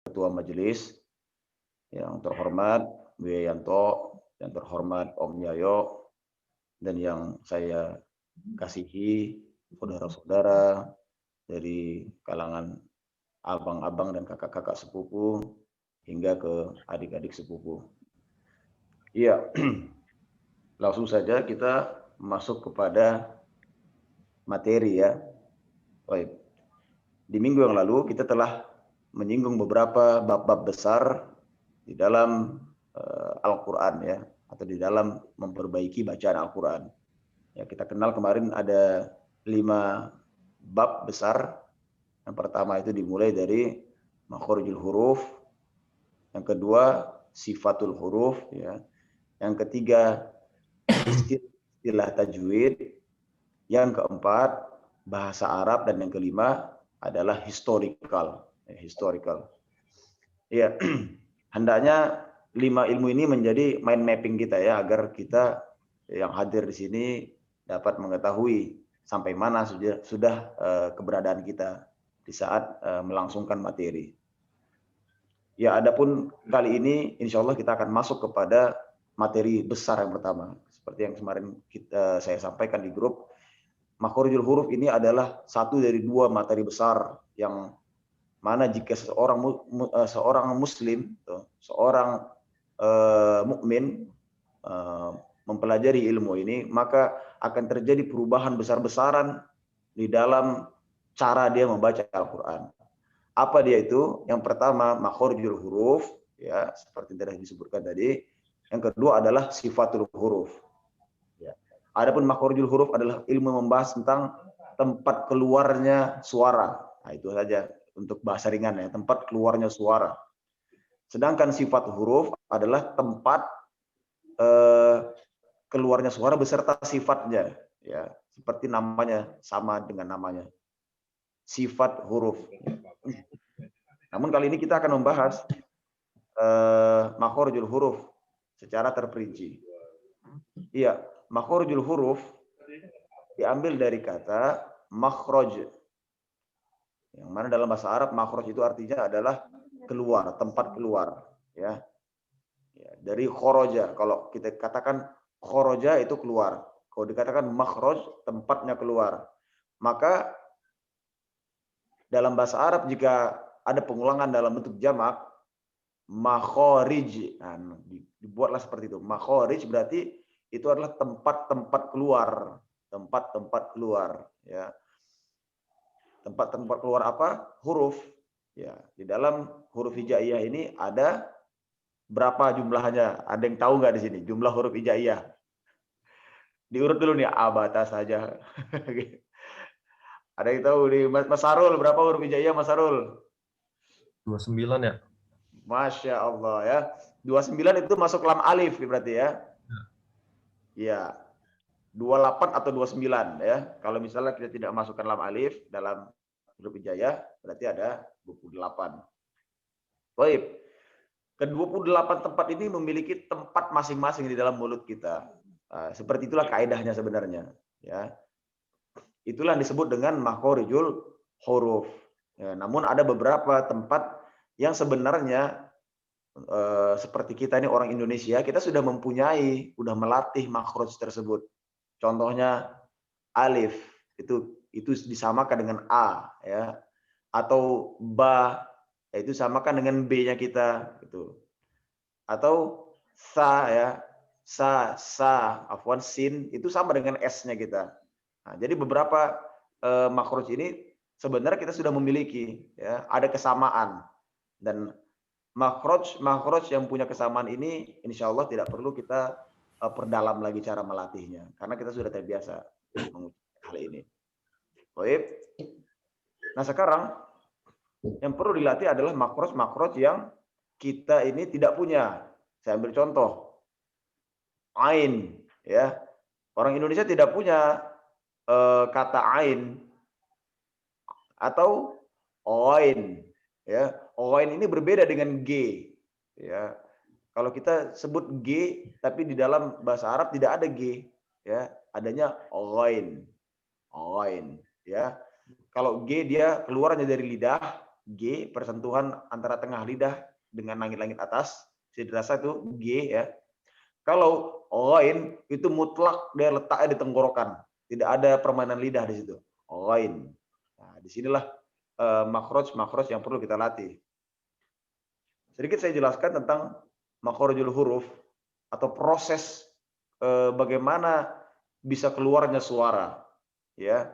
Ketua Majelis yang terhormat Bu Yanto, yang terhormat Om Yayo, dan yang saya kasihi saudara-saudara dari kalangan abang-abang dan kakak-kakak sepupu hingga ke adik-adik sepupu. Iya, langsung saja kita masuk kepada materi ya. Baik. Di minggu yang lalu kita telah menyinggung beberapa bab-bab besar di dalam Al-Quran ya, atau di dalam memperbaiki bacaan Al-Quran. Ya, kita kenal kemarin ada 5 bab besar. Yang pertama itu dimulai dari makhorijul huruf, yang kedua sifatul huruf ya, yang ketiga istilah tajwid, yang keempat bahasa Arab, dan yang kelima adalah historical. Ya, hendaknya 5 ilmu ini menjadi mind mapping kita ya, agar kita yang hadir di sini dapat mengetahui sampai mana sudah keberadaan kita di saat melangsungkan materi. Ya, adapun kali ini insya Allah kita akan masuk kepada materi besar yang pertama. Seperti yang kemarin saya sampaikan di grup, makhorijul huruf ini adalah satu dari 2 materi besar yang mana jika seorang muslim, seorang mukmin mempelajari ilmu ini, maka akan terjadi perubahan besar-besaran di dalam cara dia membaca Al-Quran. Apa dia itu? Yang pertama makhorijul huruf ya, seperti yang disebutkan tadi. Yang kedua adalah sifatul huruf. Ya. Adapun makhorijul huruf adalah ilmu membahas tentang tempat keluarnya suara. Nah, itu saja untuk bahasa ringan ya, tempat keluarnya suara. Sedangkan sifat huruf adalah tempat keluarnya suara beserta sifatnya ya, seperti namanya, sama dengan namanya. Sifat huruf. Namun kali ini kita akan membahas makhorijul huruf secara terperinci. Iya, makhorijul huruf diambil dari kata makhroj. Yang mana dalam bahasa Arab makhroj itu artinya adalah keluar, tempat keluar, ya. Dari khoroja, kalau kita katakan khoroja itu keluar. Kalau dikatakan makhroj, tempatnya keluar. Maka dalam bahasa Arab jika ada pengulangan dalam bentuk jamak, makhorij, nah, dibuatlah seperti itu. Makhorij berarti itu adalah tempat-tempat keluar, tempat-tempat keluar, ya. Tempat-tempat keluar apa? Huruf. Ya, di dalam huruf hijaiyah ini ada berapa jumlahnya? Ada yang tahu nggak di sini jumlah huruf hijaiyah? Diurut dulu nih, abata saja. Ada yang tahu nih, Mas Sarul, berapa huruf hijaiyah Mas Sarul? 29 ya. Masya Allah ya. 29 itu masuk lam alif berarti ya. Iya. 28 atau 29 ya. Kalau misalnya kita tidak masukkan lam alif dalam huruf hijaiyah, berarti ada 28. Baik. Ke-28 tempat ini memiliki tempat masing-masing di dalam mulut kita. Seperti itulah kaidahnya sebenarnya, ya. Itulah yang disebut dengan makhorijul huruf. Ya, namun ada beberapa tempat yang sebenarnya seperti kita ini orang Indonesia, kita sudah mempunyai, sudah melatih makhroj tersebut. Contohnya alif, itu disamakan dengan a, ya, atau ba, itu samakan dengan b-nya kita, gitu. Atau sa, ya, sa, afwan, sin, itu sama dengan s-nya kita. Nah, jadi beberapa makhroj ini sebenarnya kita sudah memiliki, ya, ada kesamaan. Dan makhroj yang punya kesamaan ini insya Allah tidak perlu kita perdalam lagi cara melatihnya, karena kita sudah terbiasa mengucapkan hal ini. Baik. Nah, sekarang yang perlu dilatih adalah makhroj yang kita ini tidak punya. Saya ambil contoh. Ain, ya. Orang Indonesia tidak punya kata ain atau oin, ya. Oin ini berbeda dengan G, ya. Kalau kita sebut G, tapi di dalam bahasa Arab tidak ada G, ya. Adanya oin, ya. Kalau G dia keluarnya dari lidah G, persentuhan antara tengah lidah dengan langit-langit atas, bisa dirasa itu G ya. Kalau ghain itu mutlak dia letaknya di tenggorokan, tidak ada permainan lidah di situ. Ghain. Nah, disinilah makhraj yang perlu kita latih. Sedikit saya jelaskan tentang makhrajul huruf atau proses bagaimana bisa keluarnya suara. Ya,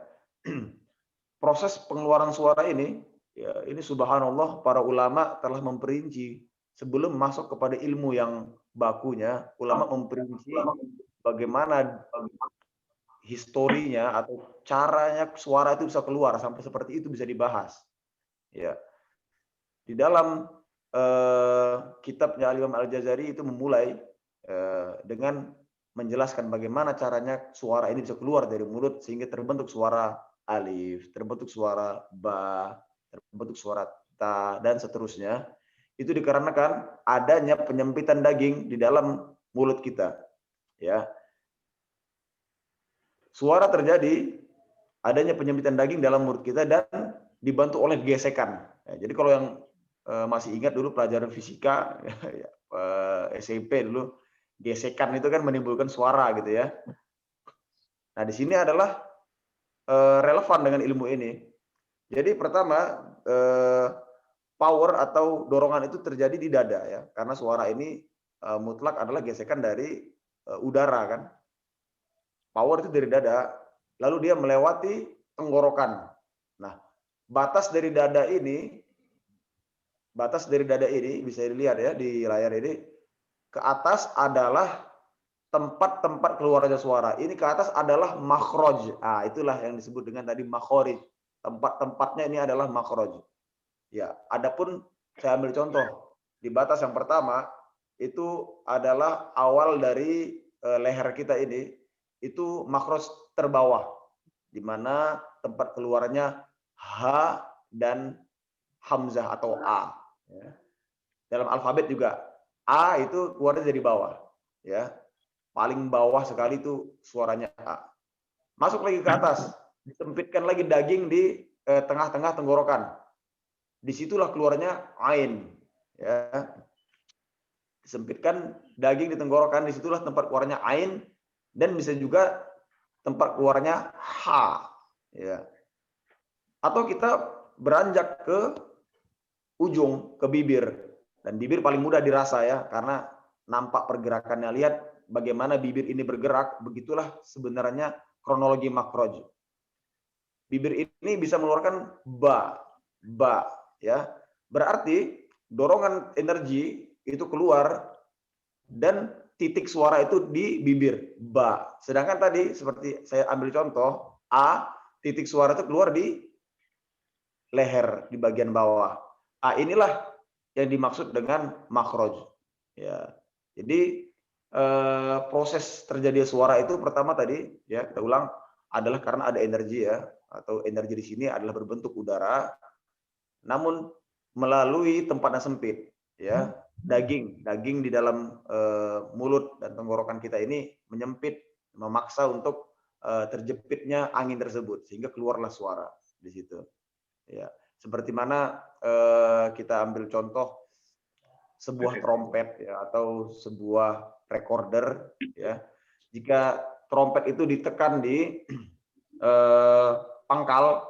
proses pengeluaran suara ini, ya ini subhanallah para ulama telah memperinci sebelum masuk kepada ilmu yang bakunya. Ulama memperinci bagaimana historinya atau caranya suara itu bisa keluar sampai seperti itu bisa dibahas. Ya, di dalam kitabnya Al-Imam Al-Jazari itu memulai dengan menjelaskan bagaimana caranya suara ini bisa keluar dari mulut sehingga terbentuk suara alif, terbentuk suara ba, terbentuk suara ta dan seterusnya. Itu dikarenakan adanya penyempitan daging di dalam mulut kita. Ya. Suara terjadi adanya penyempitan daging dalam mulut kita dan dibantu oleh gesekan. Ya, jadi kalau yang masih ingat dulu pelajaran fisika SMP dulu, gesekan itu kan menimbulkan suara gitu ya. Nah, di sini adalah relevan dengan ilmu ini. Jadi pertama power atau dorongan itu terjadi di dada ya, karena suara ini mutlak adalah gesekan dari udara kan. Power itu dari dada, lalu dia melewati tenggorokan. Nah, batas dari dada ini bisa dilihat ya di layar ini, ke atas adalah tempat-tempat keluarnya suara. Ini ke atas adalah makhraj. Ah, itulah yang disebut dengan tadi makhraj. Tempat-tempatnya ini adalah makhraj. Ya, adapun saya ambil contoh di batas yang pertama itu adalah awal dari leher kita ini, itu makhraj terbawah di mana tempat keluarnya H dan hamzah atau A. Ya. Dalam alfabet juga A itu keluarnya dari bawah. Ya, paling bawah sekali itu suaranya A. Masuk lagi ke atas, disempitkan lagi daging di tengah-tengah tenggorokan. Disitulah keluarnya ain. Ya. Disempitkan daging di tenggorokan, disitulah tempat keluarnya ain dan bisa juga tempat keluarnya H. Ya. Atau kita beranjak ke ujung, ke bibir. Dan bibir paling mudah dirasa ya, karena nampak pergerakannya. Lihat bagaimana bibir ini bergerak, begitulah sebenarnya kronologi makhraj. Bibir ini bisa mengeluarkan ba, ya. Berarti dorongan energi itu keluar dan titik suara itu di bibir, ba. Sedangkan tadi seperti saya ambil contoh, a, titik suara itu keluar di leher di bagian bawah. Ah, inilah yang dimaksud dengan makhraj. Ya. Jadi proses terjadi suara itu pertama tadi ya kita ulang adalah karena ada energi ya, atau energi di sini adalah berbentuk udara namun melalui tempat yang sempit ya. Daging di dalam mulut dan tenggorokan kita ini menyempit, memaksa untuk terjepitnya angin tersebut sehingga keluarlah suara di situ. Ya, seperti mana kita ambil contoh sebuah trompet ya, atau sebuah recorder ya. Jika trompet itu ditekan di pangkal,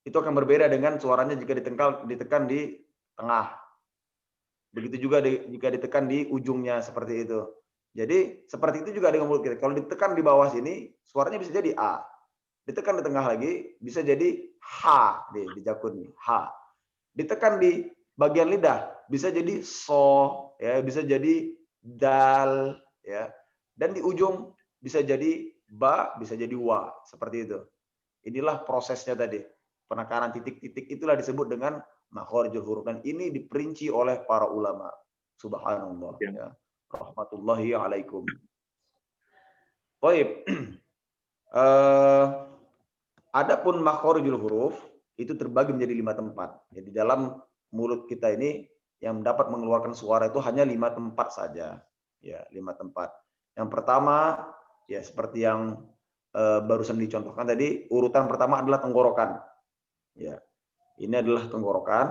itu akan berbeda dengan suaranya jika ditekan di tengah. Begitu juga jika ditekan di ujungnya seperti itu. Jadi seperti itu juga dengan mulut kita. Kalau ditekan di bawah sini, suaranya bisa jadi A. Ditekan di tengah lagi, bisa jadi H di jakun nih, H. Ditekan di bagian lidah, bisa jadi so, ya, bisa jadi dal, ya. Dan di ujung bisa jadi ba, bisa jadi wa, seperti itu. Inilah prosesnya tadi. Penekanan titik-titik itulah disebut dengan makharijul huruf, dan ini diperinci oleh para ulama. Subhanallah, ya. Rahmatullahi alaikum. Baik. Adapun makharijul huruf itu terbagi menjadi 5 tempat. Jadi dalam mulut kita ini yang dapat mengeluarkan suara itu hanya 5 tempat saja. Ya, 5 tempat. Yang pertama ya seperti yang barusan dicontohkan tadi, urutan pertama adalah tenggorokan. Ya. Ini adalah tenggorokan.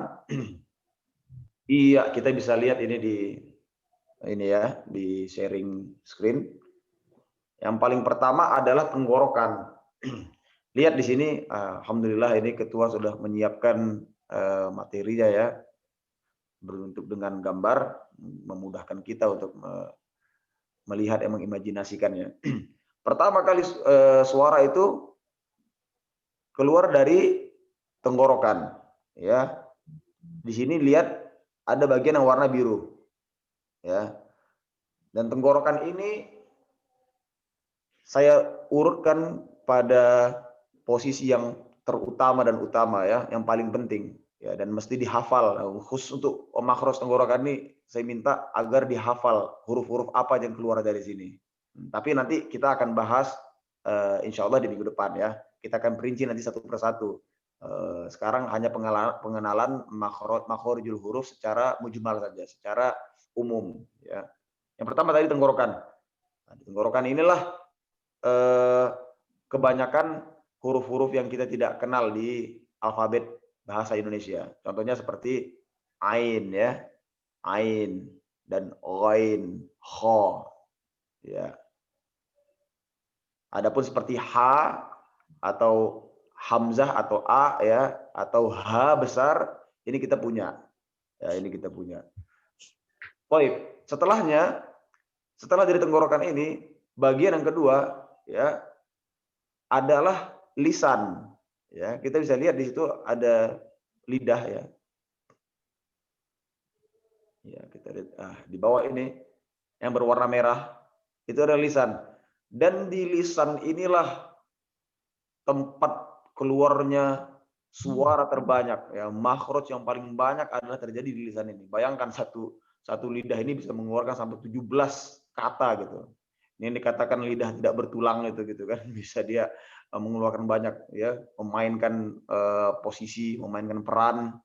Iya, kita bisa lihat ini di sharing screen. Yang paling pertama adalah tenggorokan. Lihat di sini, alhamdulillah ini ketua sudah menyiapkan materinya ya, berbentuk dengan gambar, memudahkan kita untuk melihat dan mengimajinasikannya. Pertama kali suara itu keluar dari tenggorokan, ya. Di sini lihat ada bagian yang warna biru, ya. Dan tenggorokan ini saya urutkan pada posisi yang terutama dan utama ya, yang paling penting ya, dan mesti dihafal. Khusus untuk makhraj tenggorokan ini saya minta agar dihafal huruf-huruf apa yang keluar dari sini. Tapi nanti kita akan bahas insya Allah di minggu depan ya. Kita akan perinci nanti satu persatu. Sekarang hanya pengenalan makhrijul huruf secara mujmal saja, secara umum ya. Yang pertama tadi tenggorokan. Nah, di tenggorokan inilah kebanyakan huruf-huruf yang kita tidak kenal di alfabet bahasa Indonesia. Contohnya seperti ain ya, ain dan ghain, kha ya. Adapun seperti h atau hamzah atau a ya, atau h besar, ini kita punya. Ya, ini kita punya. Baik, setelah dari tenggorokan ini, bagian yang kedua ya adalah lisan. Ya, kita bisa lihat di situ ada lidah ya. Ya, kita lihat di bawah ini yang berwarna merah itu ada lisan. Dan di lisan inilah tempat keluarnya suara terbanyak ya. Makhraj yang paling banyak adalah terjadi di lisan ini. Bayangkan satu lidah ini bisa mengeluarkan sampai 17 kata gitu. Ini yang dikatakan lidah tidak bertulang itu gitu kan, bisa dia mengeluarkan banyak ya, memainkan posisi, memainkan peran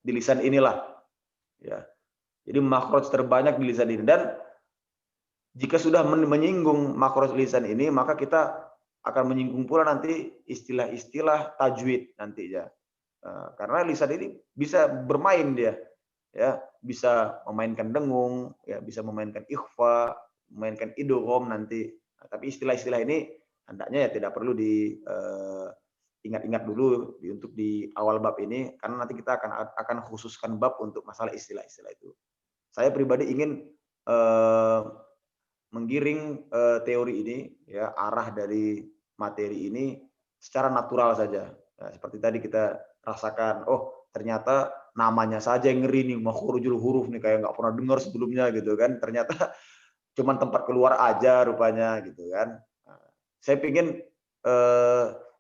di lisan inilah ya. Jadi makhraj terbanyak di lisan ini, dan jika sudah menyinggung makhraj lisan ini, maka kita akan menyinggung pula nanti istilah-istilah tajwid nanti ya. Karena lisan ini bisa bermain dia ya, bisa memainkan dengung ya, bisa memainkan ikhfa, memainkan idgham nanti. Nah, tapi istilah-istilah ini hendaknya ya tidak perlu ingat-ingat dulu untuk di awal bab ini, karena nanti kita akan khususkan bab untuk masalah istilah-istilah itu. Saya pribadi ingin menggiring teori ini ya, arah dari materi ini secara natural saja. Nah, seperti tadi kita rasakan, oh ternyata namanya saja yang ngeri nih, makhrajul huruf nih, kayak nggak pernah dengar sebelumnya gitu kan. Ternyata cuman tempat keluar aja rupanya gitu kan. Nah, saya ingin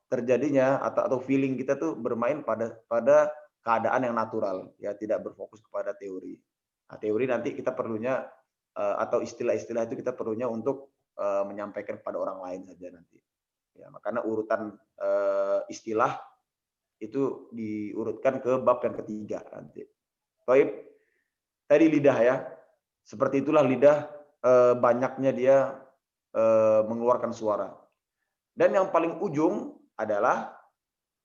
terjadinya atau feeling kita tuh bermain pada keadaan yang natural ya, tidak berfokus kepada teori. Nah, teori nanti kita perlunya atau istilah-istilah itu kita perlunya untuk menyampaikan kepada orang lain saja nanti. Ya, makanya urutan istilah itu diurutkan ke bab yang ketiga nanti. Baik, tadi lidah ya. Seperti itulah lidah banyaknya dia mengeluarkan suara. Dan yang paling ujung adalah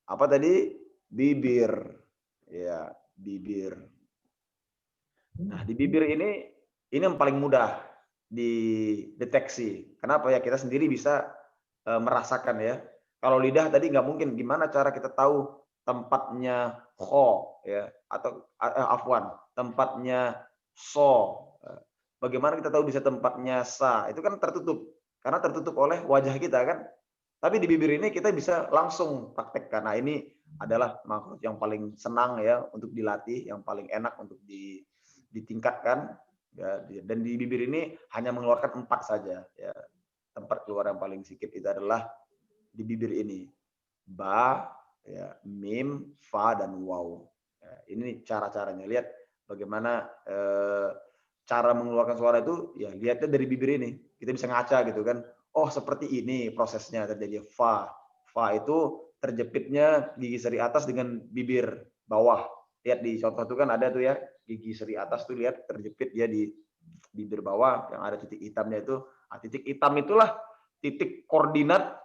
apa tadi? Bibir. Ya, bibir. Nah, di bibir ini yang paling mudah dideteksi. Kenapa ya? Kita sendiri bisa merasakan ya. Kalau lidah tadi nggak mungkin. Gimana cara kita tahu tempatnya kho ya, atau afwan, tempatnya so. Bagaimana kita tahu bisa tempatnya sa? Itu kan tertutup. Karena tertutup oleh wajah kita kan. Tapi di bibir ini kita bisa langsung praktekkan. Nah, ini adalah makhluk yang paling senang ya untuk dilatih, yang paling enak untuk ditingkatkan ya. Dan di bibir ini hanya mengeluarkan 4 saja ya. Tempat keluar yang paling sedikit itu adalah di bibir ini. Ba, ya, mim, fa, dan waw. Ya, ini cara-caranya. Lihat bagaimana cara mengeluarkan suara itu, ya lihatnya dari bibir ini. Kita bisa ngaca gitu kan. Oh, seperti ini prosesnya terjadi. Fa. Fa itu terjepitnya gigi seri atas dengan bibir bawah. Lihat di contoh itu kan ada tuh ya, gigi seri atas tuh lihat terjepit dia di bibir bawah yang ada titik hitamnya itu. Nah, titik hitam itulah titik koordinat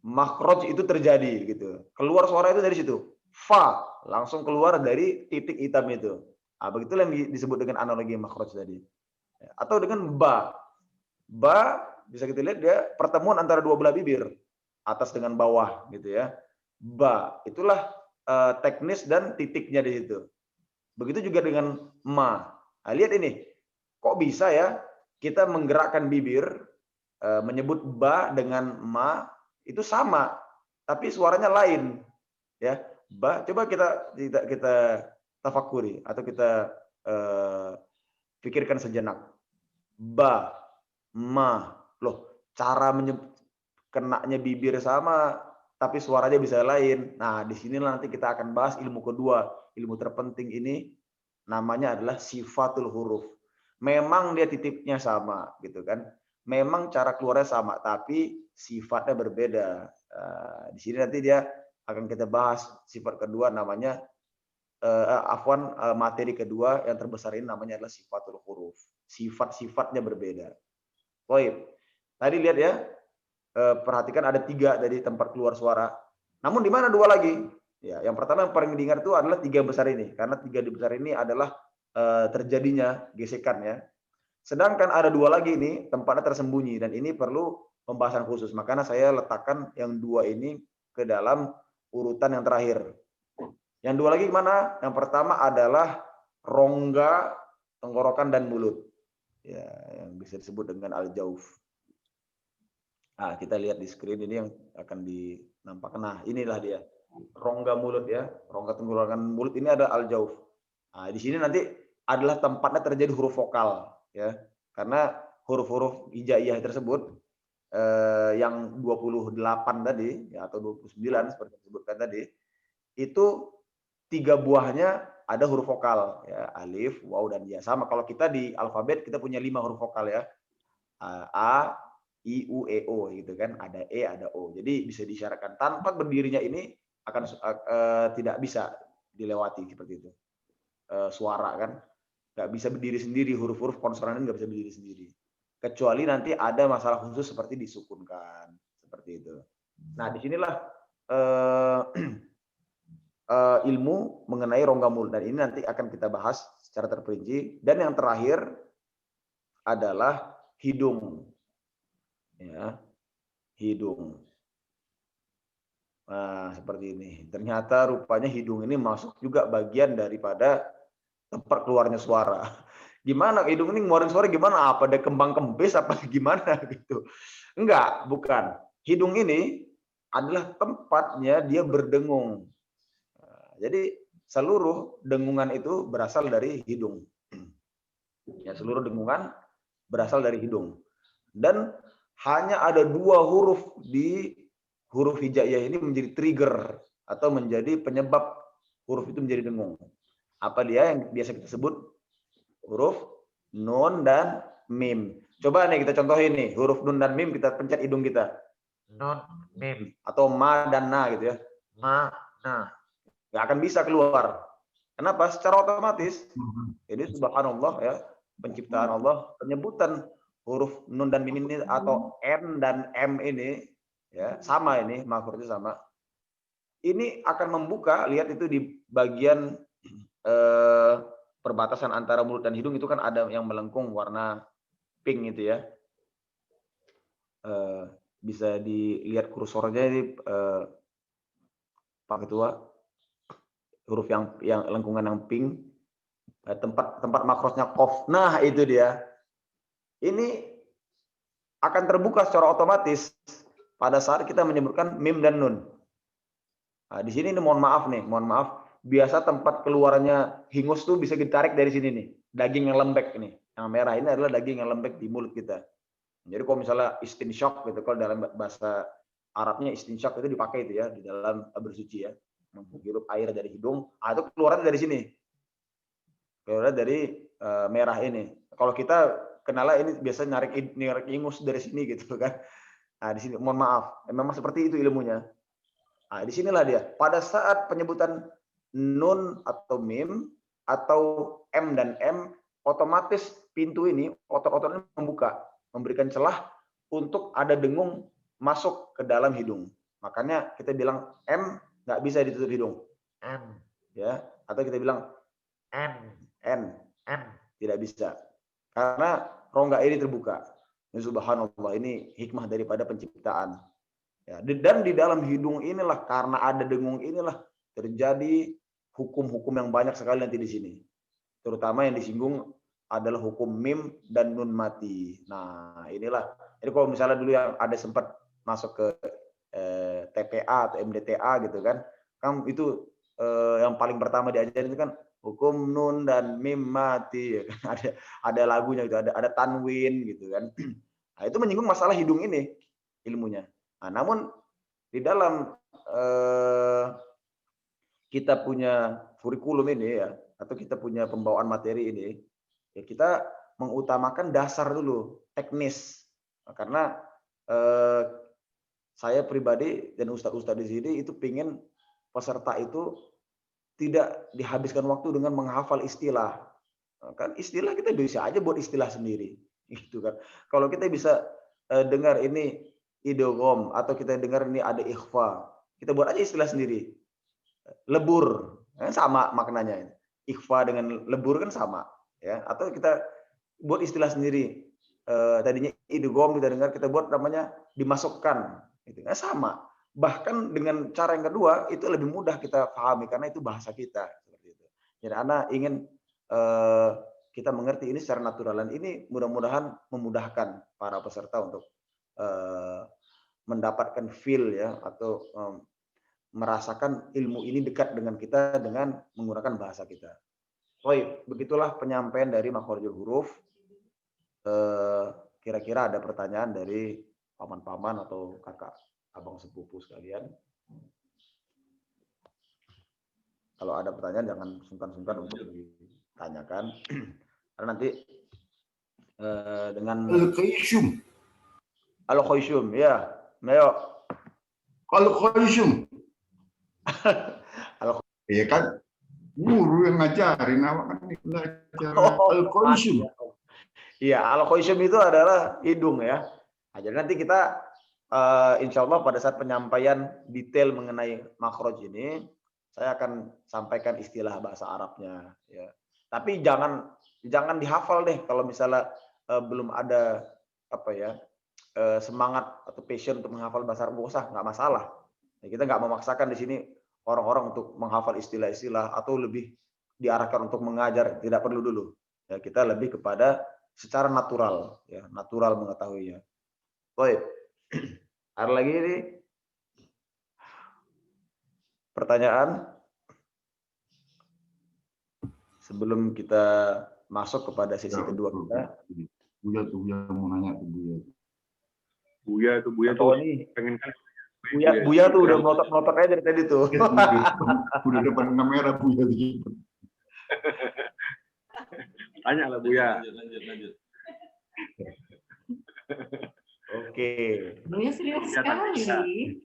makhraj itu terjadi gitu. Keluar suara itu dari situ. Fa. langsung keluar dari titik hitam itu. Nah, begitulah yang disebut dengan analogi makhraj tadi. Atau dengan ba. Ba bisa kita lihat dia pertemuan antara dua belah bibir, atas dengan bawah gitu ya. Ba, itulah teknis dan titiknya di situ. Begitu juga dengan ma. Nah, lihat ini. Kok bisa ya kita menggerakkan bibir menyebut ba dengan ma itu sama, tapi suaranya lain ya. Ba, coba kita tafakuri atau kita pikirkan sejenak. Ba, ma, loh cara kenanya bibir sama, tapi suaranya bisa lain. Nah, disinilah nanti kita akan bahas ilmu kedua, ilmu terpenting ini namanya adalah sifatul huruf. Memang dia titiknya sama, gitu kan? Memang cara keluarnya sama, tapi sifatnya berbeda. Di sini nanti dia akan kita bahas sifat kedua namanya materi kedua yang terbesar ini namanya adalah sifatul huruf. Sifat-sifatnya berbeda. Baik. Tadi lihat ya, perhatikan ada 3 dari tempat keluar suara. Namun di mana 2 lagi? Ya, yang pertama yang paling diingat itu adalah 3 besar ini, karena 3 besar ini adalah terjadinya gesekan ya. Sedangkan ada 2 lagi ini tempatnya tersembunyi dan ini perlu pembahasan khusus. Makanya saya letakkan yang 2 ini ke dalam urutan yang terakhir. Yang 2 lagi gimana? Yang pertama adalah rongga tenggorokan dan mulut. Ya, yang bisa disebut dengan al-jauf. Nah, kita lihat di screen ini yang akan dinampakkan. Nah, inilah dia. Rongga mulut ya. Rongga tenggorokan mulut ini ada al-jauf. Nah, di sini nanti adalah tempatnya terjadi huruf vokal ya. Karena huruf-huruf hijaiyah tersebut yang 28 tadi ya, atau 29 seperti disebutkan tadi, itu 3 buahnya ada huruf vokal ya, alif, waw dan ya. Sama kalau kita di alfabet kita punya 5 huruf vokal ya. A, I, U, E, O gitu kan. Ada E, ada O. Jadi bisa disyaratkan tanpa berdirinya ini akan tidak bisa dilewati seperti itu. Suara kan nggak bisa berdiri sendiri, huruf-huruf konsonan nggak bisa berdiri sendiri. Kecuali nanti ada masalah khusus seperti disukunkan seperti itu. Nah, disinilah ilmu mengenai rongga mulut dan ini nanti akan kita bahas secara terperinci. Dan yang terakhir adalah hidung. Ya, hidung. Nah, seperti ini. Ternyata rupanya hidung ini masuk juga bagian daripada tempat keluarnya suara. Gimana hidung ini ngeluarin suara gimana? Apa ada kembang kempis apa gimana gitu? Enggak, bukan. Hidung ini adalah tempatnya dia berdengung. Jadi seluruh dengungan itu berasal dari hidung. Ya, seluruh dengungan berasal dari hidung. Dan hanya ada 2 huruf di huruf hijaiyah ini menjadi trigger atau menjadi penyebab huruf itu menjadi dengung. Apa dia yang biasa kita sebut huruf nun dan mim. Coba nih kita contohin nih, huruf nun dan mim kita pencet hidung kita. Nun, mim atau ma dan na gitu ya. Ma, na. Nggak akan bisa keluar. Kenapa? Secara otomatis. Jadi subhanallah ya, penciptaan Allah, penyebutan huruf nun dan mim ini atau n dan m ini ya sama ini makhrajnya sama. Ini akan membuka, lihat itu di bagian perbatasan antara mulut dan hidung itu kan ada yang melengkung warna pink itu ya. Bisa dilihat kursornya ini Pak Ketua, huruf yang lengkungan yang pink, tempat makrosnya qaf. Nah, itu dia. Ini akan terbuka secara otomatis pada saat kita menyebutkan mim dan nun. Nah, di sini ini mohon maaf. Biasa tempat keluarnya hingus tuh bisa ditarik dari sini nih. Daging yang lembek ini. Yang merah ini adalah daging yang lembek di mulut kita. Jadi kalau misalnya istinsyaq gitu, kalau dalam bahasa Arabnya istinsyaq itu dipakai itu ya di dalam bersuci ya. Menghirup air dari hidung, itu keluarnya dari sini. Keluarnya dari merah ini. Kalau kita kenala ini biasa narik ingus dari sini gitu kan. Nah, di sini mohon maaf, memang seperti itu ilmunya. Nah, disinilah dia. Pada saat penyebutan nun atau mim atau m dan m, otomatis pintu ini otot-otot ini membuka, memberikan celah untuk ada dengung masuk ke dalam hidung. Makanya kita bilang m nggak bisa ditutup hidung. M. ya, atau kita bilang n, tidak bisa. Karena rongga ini terbuka. Ya, subhanallah, ini hikmah daripada penciptaan. Ya, dan di dalam hidung inilah, karena ada dengung inilah terjadi hukum-hukum yang banyak sekali nanti di sini. Terutama yang disinggung adalah hukum mim dan nun mati. Nah, inilah. Jadi kalau misalnya dulu yang ada sempat masuk ke TPA atau MDTA gitu kan itu yang paling pertama diajarin itu kan hukum nun dan mim mati, ya kan? Ada lagunya gitu, ada tanwin gitu kan. Nah, itu menyinggung masalah hidung ini ilmunya. Nah, namun di dalam kita punya kurikulum ini ya, atau kita punya pembawaan materi ini, ya kita mengutamakan dasar dulu, teknis. Nah, karena saya pribadi dan ustadz-ustadz di sini itu pingin peserta itu tidak dihabiskan waktu dengan menghafal istilah. Nah, kan istilah kita bisa aja buat istilah sendiri, gitu kan. Kalau kita bisa dengar ini idgham atau kita dengar ini ada ikhfa, kita buat aja istilah sendiri. Lebur, sama maknanya. Ikhfa dengan lebur kan sama, ya. Atau kita buat istilah sendiri. Tadinya idgham kita dengar, kita buat namanya dimasukkan, gitu. Sama. Bahkan dengan cara yang kedua itu lebih mudah kita pahami karena itu bahasa kita, seperti itu. Jadi anak ingin kita mengerti ini secara naturalan, ini mudah-mudahan memudahkan para peserta untuk mendapatkan feel ya, atau merasakan ilmu ini dekat dengan kita dengan menggunakan bahasa kita. Baik, begitulah penyampaian dari makhorijul huruf. Kira-kira ada pertanyaan dari paman-paman atau kakak abang sepupu sekalian? Kalau ada pertanyaan jangan sungkan-sungkan untuk ditanyakan. Karena nanti dengan Al-Qayyum. Al-Qayyum, ya. Ayo. Al-Qayyum. Iya kan? Guru yang ngajarin, awak kan belajar Al-Qayyum. Iya, Al-Qayyum itu adalah hidung ya. Nah, jadi nanti kita insya Allah pada saat penyampaian detail mengenai makhraj ini, saya akan sampaikan istilah bahasa Arabnya. Ya. Tapi jangan dihafal deh kalau misalnya belum ada semangat atau passion untuk menghafal bahasa Arab, nggak masalah. Ya, kita nggak memaksakan di sini orang-orang untuk menghafal istilah-istilah atau lebih diarahkan untuk mengajar, tidak perlu dulu. Ya, kita lebih kepada secara natural, ya, natural mengetahuinya. Baik. Ada lagi ini pertanyaan sebelum kita masuk kepada sesi kedua kita. Buya mau nanya tuh Buya tuh pengen kan. Buya tuh udah melotot aja dari tadi tuh. Udah depan kamera Buya gitu. Tanya lah Buya. Lanjut. Oke. Buya serius sekali.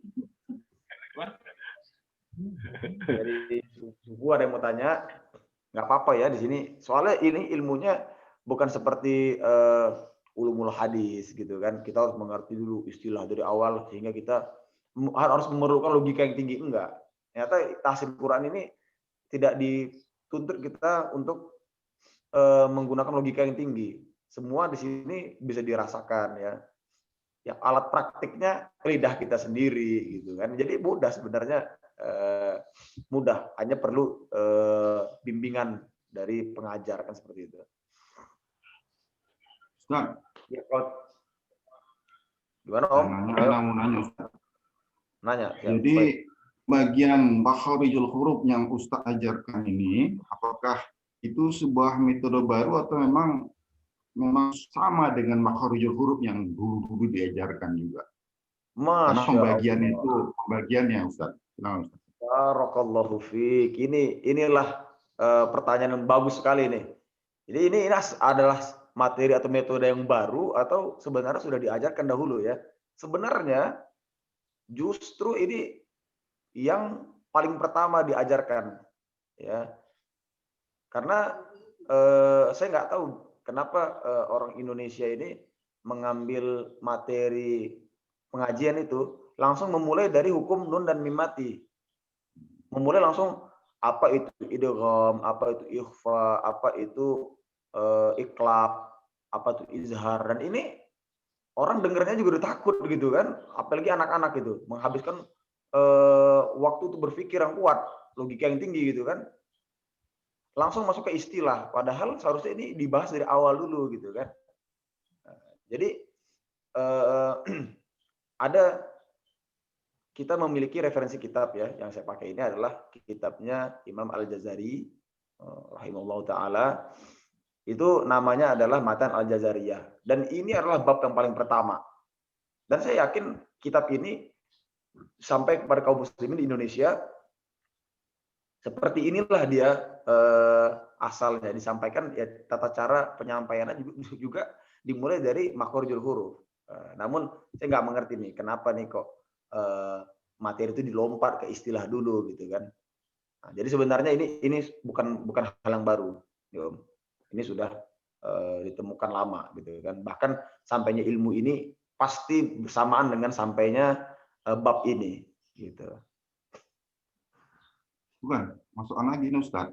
Dari suku ada yang mau tanya, nggak apa-apa ya di sini. Soalnya ini ilmunya bukan seperti ulumul hadis gitu kan. Kita harus mengerti dulu istilah dari awal sehingga kita harus memerlukan logika yang tinggi, enggak. Ternyata tafsir Quran ini tidak dituntut kita untuk menggunakan logika yang tinggi. Semua di sini bisa dirasakan ya. Ya alat praktiknya lidah kita sendiri gitu kan. Jadi mudah sebenarnya, mudah, hanya perlu bimbingan dari pengajar kan seperti itu. Ustaz, Ya, gimana Om? mau nanya Ustaz. Nanya. Ya, Jadi baik. bagian makharijul huruf yang Ustaz ajarkan ini, apakah itu sebuah metode baru atau memang sama dengan makharijul huruf yang dulu diajarkan juga? Karena pembagiannya Ustaz. Nah, Ustaz. Barakallahu fiik. Inilah pertanyaan yang bagus sekali nih. Jadi ini adalah materi atau metode yang baru atau sebenarnya sudah diajarkan dahulu ya. Sebenarnya justru ini yang paling pertama diajarkan ya. Karena saya nggak tahu kenapa orang Indonesia ini mengambil materi pengajian itu langsung memulai dari hukum nun dan mim mati. Memulai langsung apa itu idgham, apa itu ikhfa, apa itu iqlab, apa itu izhar, dan ini orang dengernya juga udah takut gitu kan, apalagi anak-anak itu menghabiskan waktu untuk berpikir yang kuat, logika yang tinggi gitu kan, langsung masuk ke istilah, padahal seharusnya ini dibahas dari awal dulu gitu kan. Jadi ada, kita memiliki referensi kitab ya, yang saya pakai ini adalah kitabnya Imam Al-Jazari rahimahullah taala. Itu namanya adalah Matan Al-Jazariyah, dan ini adalah bab yang paling pertama. Dan saya yakin kitab ini sampai kepada kaum muslimin di Indonesia seperti inilah dia asalnya disampaikan, ya tata cara penyampaiannya juga dimulai dari makhorijul huruf. Namun saya nggak mengerti nih kenapa nih kok materi itu dilompat ke istilah dulu gitu kan. Nah, jadi sebenarnya ini bukan hal yang baru, Om. Ini sudah ditemukan lama gitu kan. Bahkan sampainya ilmu ini pasti bersamaan dengan sampainya bab ini gitu. Bukan, masukan lagi nih Ustaz.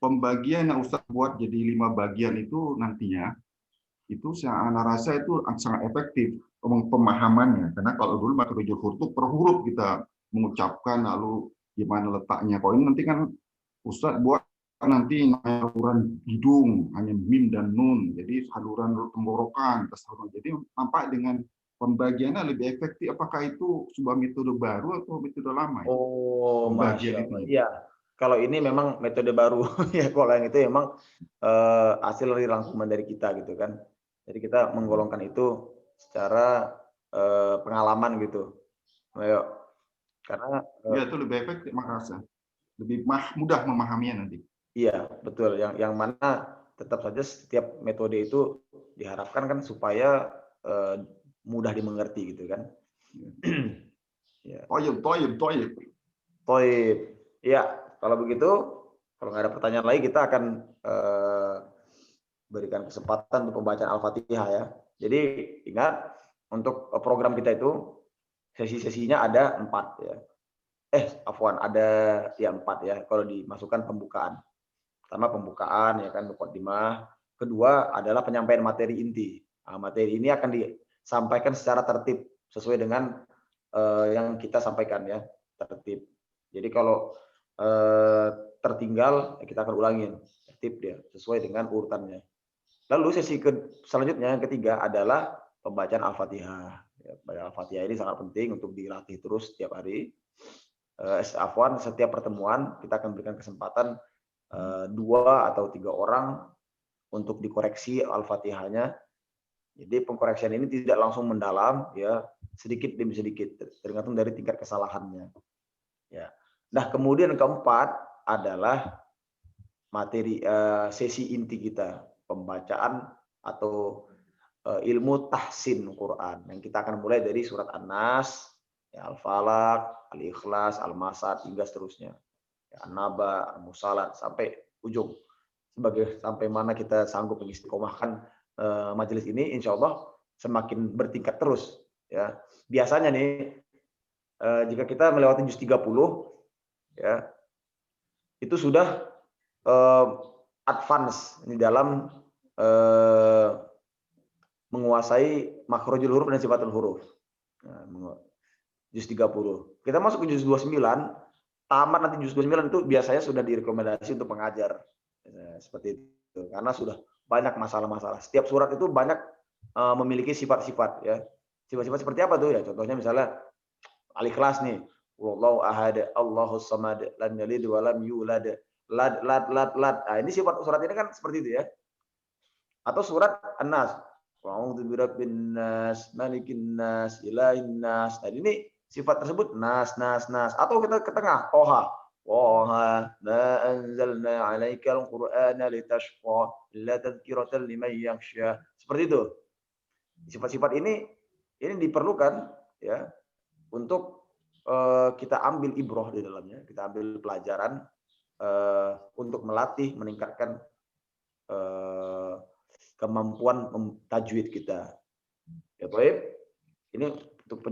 Pembagian yang Ustaz buat jadi 5 bagian itu nantinya, itu saya rasa itu sangat efektif pemahamannya. Karena kalau dulu makhrajul huruf itu per huruf kita mengucapkan, lalu gimana letaknya. Kalau ini nanti kan Ustaz buat nanti saluran hidung, hanya mim dan nun. Jadi saluran tenggorokan, jadi nampak dengan pembagiannya lebih efektif. Apakah itu sebuah metode baru atau metode lama? Oh, Masya Allah. Itu. Iya, kalau ini memang metode baru ya. Kalau yang itu memang hasil dari rangkuman dari kita gitu kan. Jadi kita menggolongkan itu secara pengalaman gitu. Ayo, karena ya itu lebih efektif makanya, lebih mudah memahaminya nanti. iya betul. Yang mana tetap saja setiap metode itu diharapkan kan supaya mudah dimengerti gitu kan. Ya. Toyib. Ya, kalau begitu, kalau nggak ada pertanyaan lagi, kita akan berikan kesempatan untuk pembacaan Al-Fatihah ya. Jadi ingat, untuk program kita itu sesi-sesinya ada 4 ya. Ada ya 4 ya. Kalau dimasukkan pembukaan, pertama pembukaan ya kan, muqaddimah. Kedua adalah penyampaian materi inti. Nah, materi ini akan disampaikan secara tertib sesuai dengan yang kita sampaikan ya, tertib. Jadi kalau tertinggal kita akan ulangin tertib dia sesuai dengan urutannya. Lalu sesi selanjutnya yang ketiga adalah pembacaan Al-Fatihah. Ya, Al-Fatihah ini sangat penting untuk dilatih terus setiap hari. Setiap pertemuan kita akan berikan kesempatan 2 atau 3 orang untuk dikoreksi Al-Fatihahnya. Jadi pengkoreksian ini tidak langsung mendalam ya, sedikit demi sedikit tergantung dari tingkat kesalahannya. Ya. Nah, kemudian keempat adalah materi sesi inti kita, pembacaan atau ilmu tahsin Quran, yang kita akan mulai dari surat An-Nas, ya, Al-Falaq, Al-Ikhlas, Al-Masad hingga seterusnya. Ya, An-Naba, Al-Musalat sampai ujung. Sampai mana kita sanggup mengistiqomahkan majelis ini, insya Allah semakin bertingkat terus. Ya, biasanya nih jika kita melewati juz 30, ya, itu sudah advance di dalam menguasai makhrajul huruf dan sifatul huruf. Nah, juz 30. Kita masuk ke juz 29, tamat nanti juz 29 itu biasanya sudah direkomendasi untuk mengajar. Seperti itu. Karena sudah banyak masalah-masalah. Setiap surat itu banyak memiliki sifat-sifat ya. Sifat-sifat seperti apa tuh ya? Contohnya misalnya Al-Ikhlas nih. Wallahu ahad, Allahus samad, lam yalid wa lam yulad. Lad. Nah, ini sifat surat ini kan seperti itu ya. Atau surat An-Nas. Wa'udzu birabbin nas, malikin nas, ilahin nas. Nah, ini sifat tersebut nas. Atau kita ke tengah, Toha. Toha, ma anzalna 'alaikal qur'ana litashqa, illa tadhkiratan liman yakhsha. Seperti itu. Sifat-sifat ini diperlukan ya untuk kita ambil ibroh di dalamnya, kita ambil pelajaran untuk melatih, meningkatkan kemampuan tajwid kita. Ya, baik. Ini untuk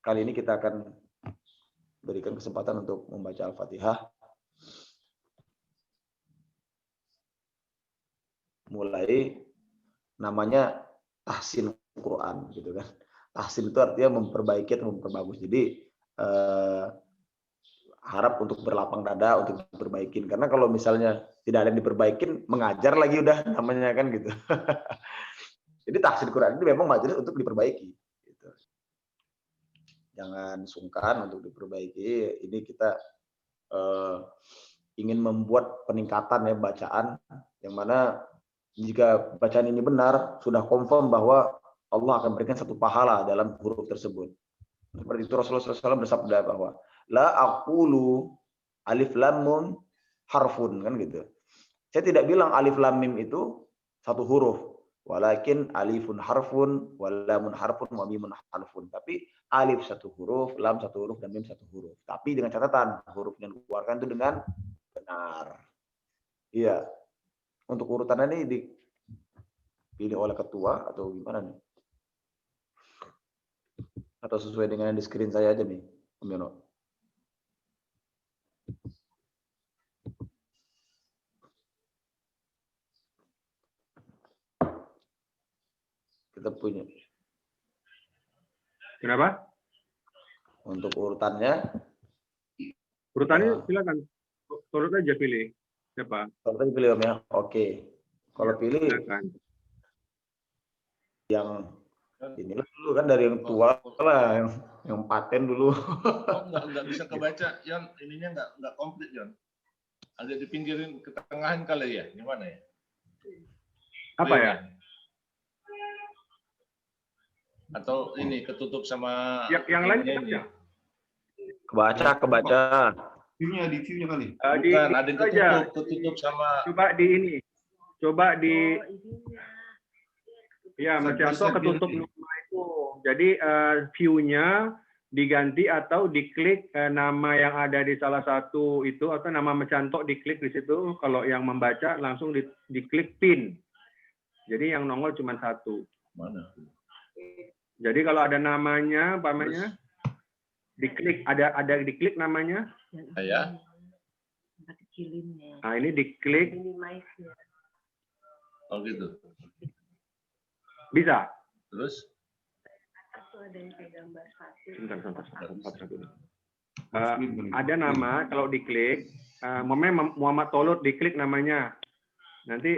kali ini kita akan berikan kesempatan untuk membaca Al-Fatihah. Mulai namanya tahsin Quran gitu kan. Tahsin itu artinya memperbaiki atau memperbagus. Jadi harap untuk berlapang dada untuk diperbaikin. Karena kalau misalnya tidak ada yang diperbaikin, mengajar lagi udah namanya kan gitu. Jadi tahsin Quran itu memang majelis untuk diperbaiki. Gitu. Jangan sungkan untuk diperbaiki. Ini kita ingin membuat peningkatan ya bacaan, yang mana jika bacaan ini benar, sudah confirm bahwa Allah akan berikan satu pahala dalam huruf tersebut. Seperti itu Rasulullah SAW bersabda bahwa la aqulu alif lam mim harfun, kan gitu. Saya tidak bilang alif lam mim itu satu huruf, walakin alifun harfun, wal lamun harfun, wa mimun harfun. Tapi alif satu huruf, lam satu huruf, dan mim satu huruf. Tapi dengan catatan huruf yang dikeluarkan itu dengan benar. Iya. Untuk urutan ini dipilih oleh ketua atau gimana nih? Atau sesuai dengan yang di screen saya aja nih, Om Yono. Kita punya. Kenapa? Untuk urutannya. Urutannya silakan. Turut aja pilih. Siapa? Kalau tadi pilih Om ya. Oke. Kalau pilih Silakan. yang ini dulu kan dari yang tua lah, yang paten dulu. Oh, nggak bisa kebaca, Yon. Ininya nggak komplit, Yon. Agak dipinggirin ke tengahan kali ya? Gimana ya? Apa ya? Atau ini ketutup sama Yang lain ininya kita ini. ya? Kebaca. View-nya di view-nya kali. Bukan, ada yang aja. ketutup sama Coba di ini. Coba di ya, contoh ketutup nama itu. Jadi view-nya diganti atau diklik nama yang ada di salah satu itu, atau nama mencantok diklik di situ. Kalau yang membaca langsung diklik pin. Jadi yang nongol cuma satu. mana? Jadi kalau ada namanya, umpamanya diklik, ada diklik namanya. Ya. Nah, ini diklik Oh gitu. bisa. Terus? Ada nama, kalau diklik, Muhammad Tolut, diklik namanya. Nanti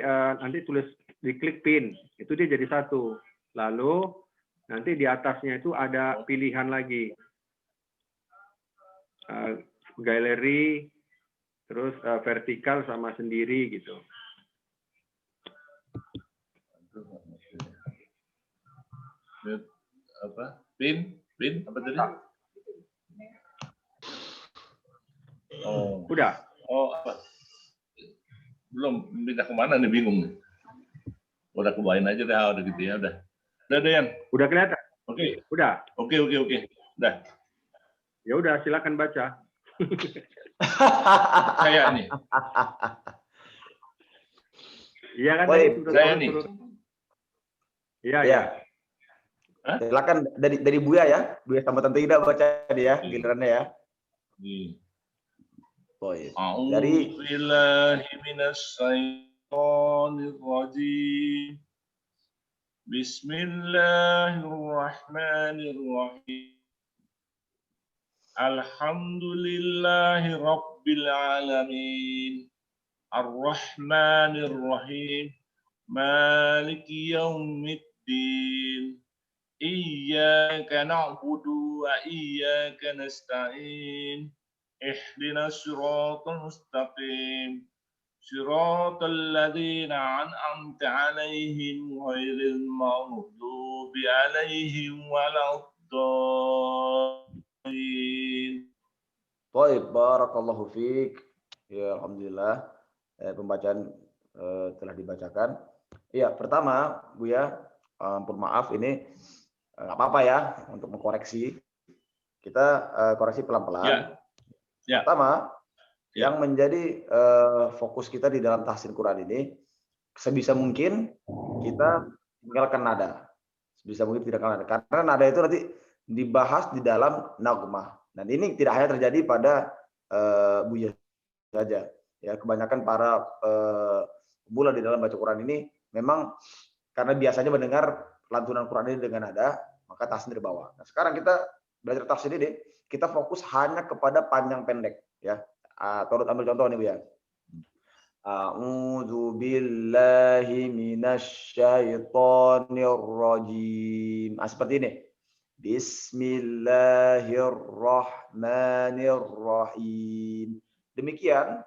tulis diklik pin, itu dia jadi satu. Lalu nanti di atasnya itu ada pilihan lagi. Galeri, terus vertikal sama sendiri gitu. Apa? Pin apa tadi? Oh. Udah. Oh, apa? Belum pindah kemana nih, bingung nih. Udah kebawain aja dah, udah gitu ya, udah. Udah, Yan. Udah kelihatan? Oke. Udah. Oke. Udah. Ya udah, silakan baca. Saya nih. Iya kan? Baik, saya nih. Iya, Ya. ya. Silakan dari Buya ya. Buya sama Tante Ida baca dia gilirannya ya. Baik. Dari Bismillahirrahmanirrahim. Alhamdulillahi Rabbil Alamin. Ar-Rahmanir-Rahim. Maliki Yaumiddin. Iyyaka na'budu wa iyyaka nasta'in. Ihdinas siratal mustaqim. Siratal ladzina an'amta 'alaihim ghairil maghdubi 'alaihim waladdallin. Baik, barakallahu fiik. Ya, alhamdulillah. Pembacaan telah dibacakan. Iya, pertama, Buya, ampun maaf ini nggak apa-apa ya untuk mengkoreksi. Kita koreksi pelan-pelan. Ya. Pertama, Ya. yang menjadi fokus kita di dalam tahsin Quran ini, sebisa mungkin kita tinggalkan nada. Sebisa mungkin tidak nada. Karena nada itu nanti dibahas di dalam nagmah. Dan ini tidak hanya terjadi pada Buya saja. Ya, kebanyakan para pemula di dalam baca Quran ini memang karena biasanya mendengar lantunan Quran ini dengan nada, maka tasnir bawah. Nah, sekarang kita belajar tafsir ini, kita fokus hanya kepada panjang pendek. Ya, turut ambil contoh nih Bu ya. A'udzu billahi minasyaitonir rajim. Seperti ini. Bismillahirrahmanirrahim. Demikian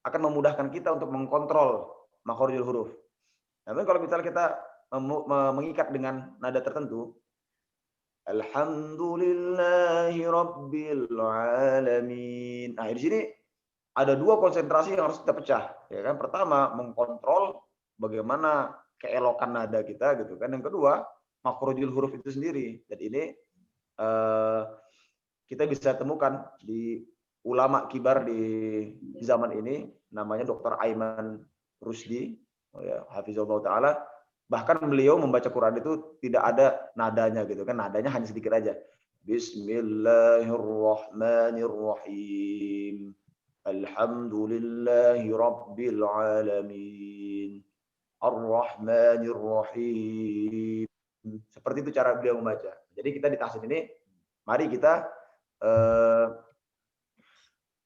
akan memudahkan kita untuk mengkontrol makharijul huruf. Namun kalau misalnya kita mengikat dengan nada tertentu, Alhamdulillahi Rabbil Alamin. Nah, di sini ada dua konsentrasi yang harus kita pecah, ya kan? Pertama, mengkontrol bagaimana keelokan nada kita, gitu kan? Yang kedua, makhrajul huruf itu sendiri. Dan ini kita bisa temukan di ulama kibar di zaman ini, namanya Dr. Aiman Rusdi, ya, hafizallahu taala. Bahkan beliau membaca Quran itu tidak ada nadanya, gitu kan? Nadanya hanya sedikit aja. Bismillahirrahmanirrahim. Alhamdulillahi Rabbil Alamin. Ar-Rahmanir-Rahim. Seperti itu cara beliau membaca. Jadi kita di tahsin ini, mari kita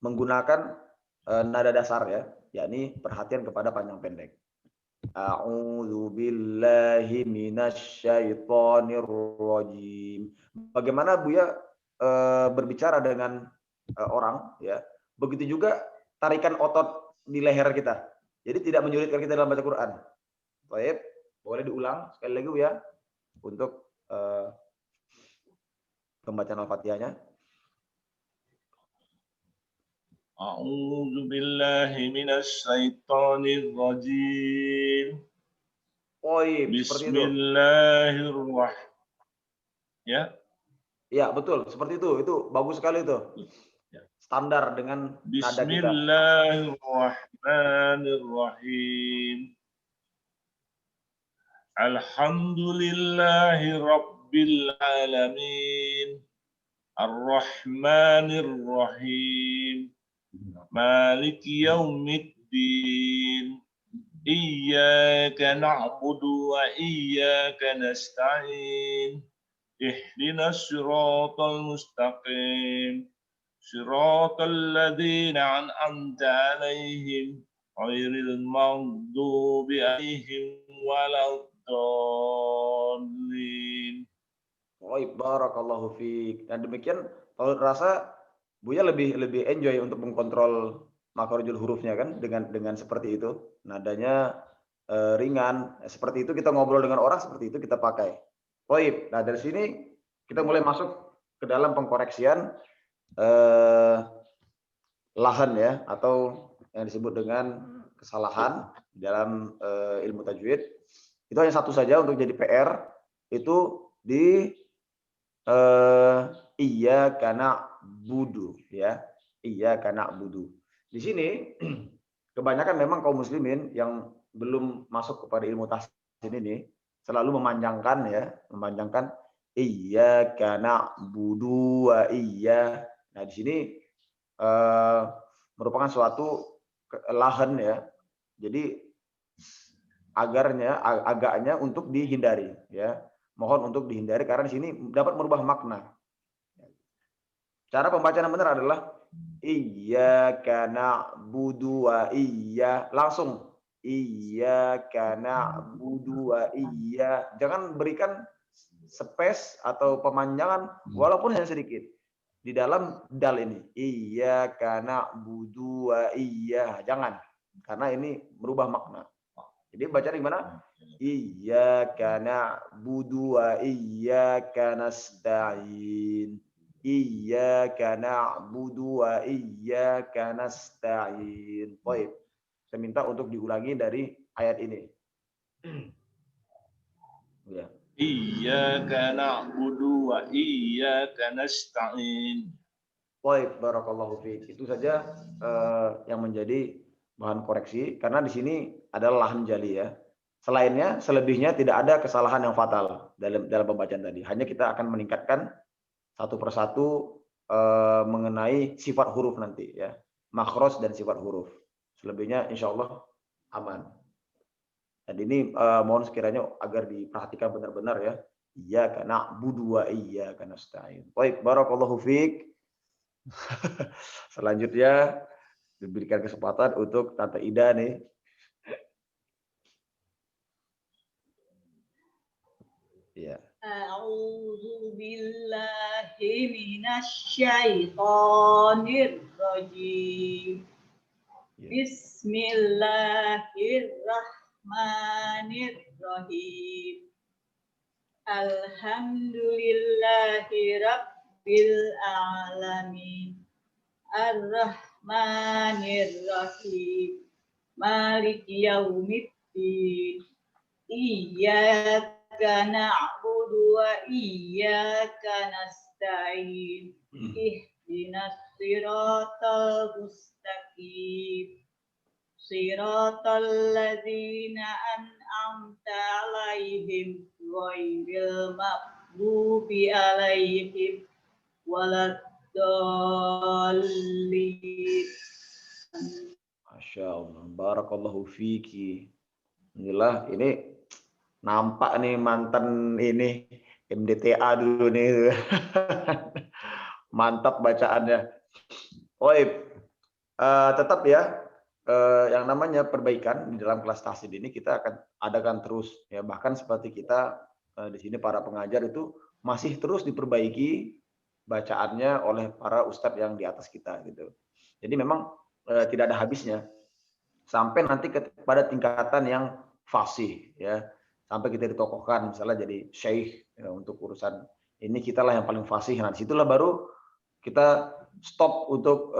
menggunakan nada dasar ya, yakni perhatian kepada panjang pendek. A'udzu billahi minasyaitonir rajim. Bagaimana Buya berbicara dengan orang ya, begitu juga tarikan otot di leher kita. Jadi tidak menyulitkan kita dalam baca Quran. Baik, boleh diulang sekali lagi Buya untuk pembacaan Al-Fatihahnya. A'udzu billahi minasyaitonir rajim. Bismillahirrahmanirrahim. Ya. Ya, betul. Seperti itu. Itu bagus sekali itu. Standar dengan nada kita. Bismillahirrahmanirrahim. Alhamdulillahi Rabbil Alamin. Ar-Rahmanir-Rahim. Maliki Yaumiddin. Iyyaka na'budu wa iyyaka nasta'in. Ihdinas siratal mustaqim. Siratal ladzina an'amta 'alaihim ghairil maghdubi 'alaihim waladdallin. Barakallahu fiik. Dan demikian kalau rasa Buya lebih enjoy untuk mengkontrol makharijul hurufnya kan dengan seperti itu. Nadanya ringan. Seperti itu kita ngobrol dengan orang, seperti itu kita pakai. Baik. Nah, dari sini kita mulai masuk ke dalam pengkoreksian lahan ya, atau yang disebut dengan kesalahan dalam ilmu tajwid. Itu hanya satu saja untuk jadi PR, itu di iyyaka na'budu ya, iyyaka na'budu. Di sini kebanyakan memang kaum muslimin yang belum masuk kepada ilmu tahsin ini selalu memanjangkan iyyaka na'budu wa iya. Nah, di sini merupakan suatu lahan ya. Jadi agaknya untuk dihindari ya. Mohon untuk dihindari karena di sini dapat merubah makna. Cara pembacaan yang benar adalah iyyaka na'budu wa iya. Langsung iyyaka na'budu wa iya. Jangan berikan space atau pemanjangan walaupun hanya sedikit di dalam dal ini. Iyyaka na'budu wa iya. Jangan, karena ini merubah makna. Jadi baca gimana? Iyyaka na'budu wa iyyaka nasta'in. Iyyaka na'budu wa iyyaka nasta'in. Baik. Saya minta untuk diulangi dari ayat ini. Ya. Iyyaka na'budu wa iyyaka nasta'in. Baik, barakallahu fiik. Itu saja yang menjadi bahan koreksi karena di sini adalah lahan jali ya. Selainnya, selebihnya tidak ada kesalahan yang fatal dalam pembacaan tadi. Hanya kita akan meningkatkan satu persatu mengenai sifat huruf nanti ya, makhraj dan sifat huruf. Selebihnya insya Allah aman. Dan ini mohon sekiranya agar diperhatikan benar-benar ya. Iyyaka na'budu wa iyyaka nasta'in. Baik, barakallahu fiik. Selanjutnya diberikan kesempatan untuk Tante Ida nih. Ya. A'udzu billahi minasyaitonir rajim. Bismillahirrahmanirrahim. Alhamdulillahi rabbil alamin. Ar-Rahmanir-Rahim. Maliki yaumiddin. Iyyaka na'budu wa iyyaka nasta'in. Ihdinas siratal mustaqim. Siratal ladzina an'amta 'alaihim ghairil maghdubi 'alaihim waladdallin. Masya Allah, barakallahu fiki. Inilah, ini nampak nih mantan ini MDTA dulu nih. Mantap bacaannya. Tetap ya, yang namanya perbaikan di dalam kelas tahsin ini kita akan adakan terus ya, bahkan seperti kita di sini para pengajar itu masih terus diperbaiki bacaannya oleh para ustadz yang di atas kita gitu. Jadi memang tidak ada habisnya sampai nanti pada tingkatan yang fasih ya, sampai kita ditokohkan misalnya jadi syekh ya, untuk urusan ini kita lah yang paling fasih. Nah disitulah baru kita stop untuk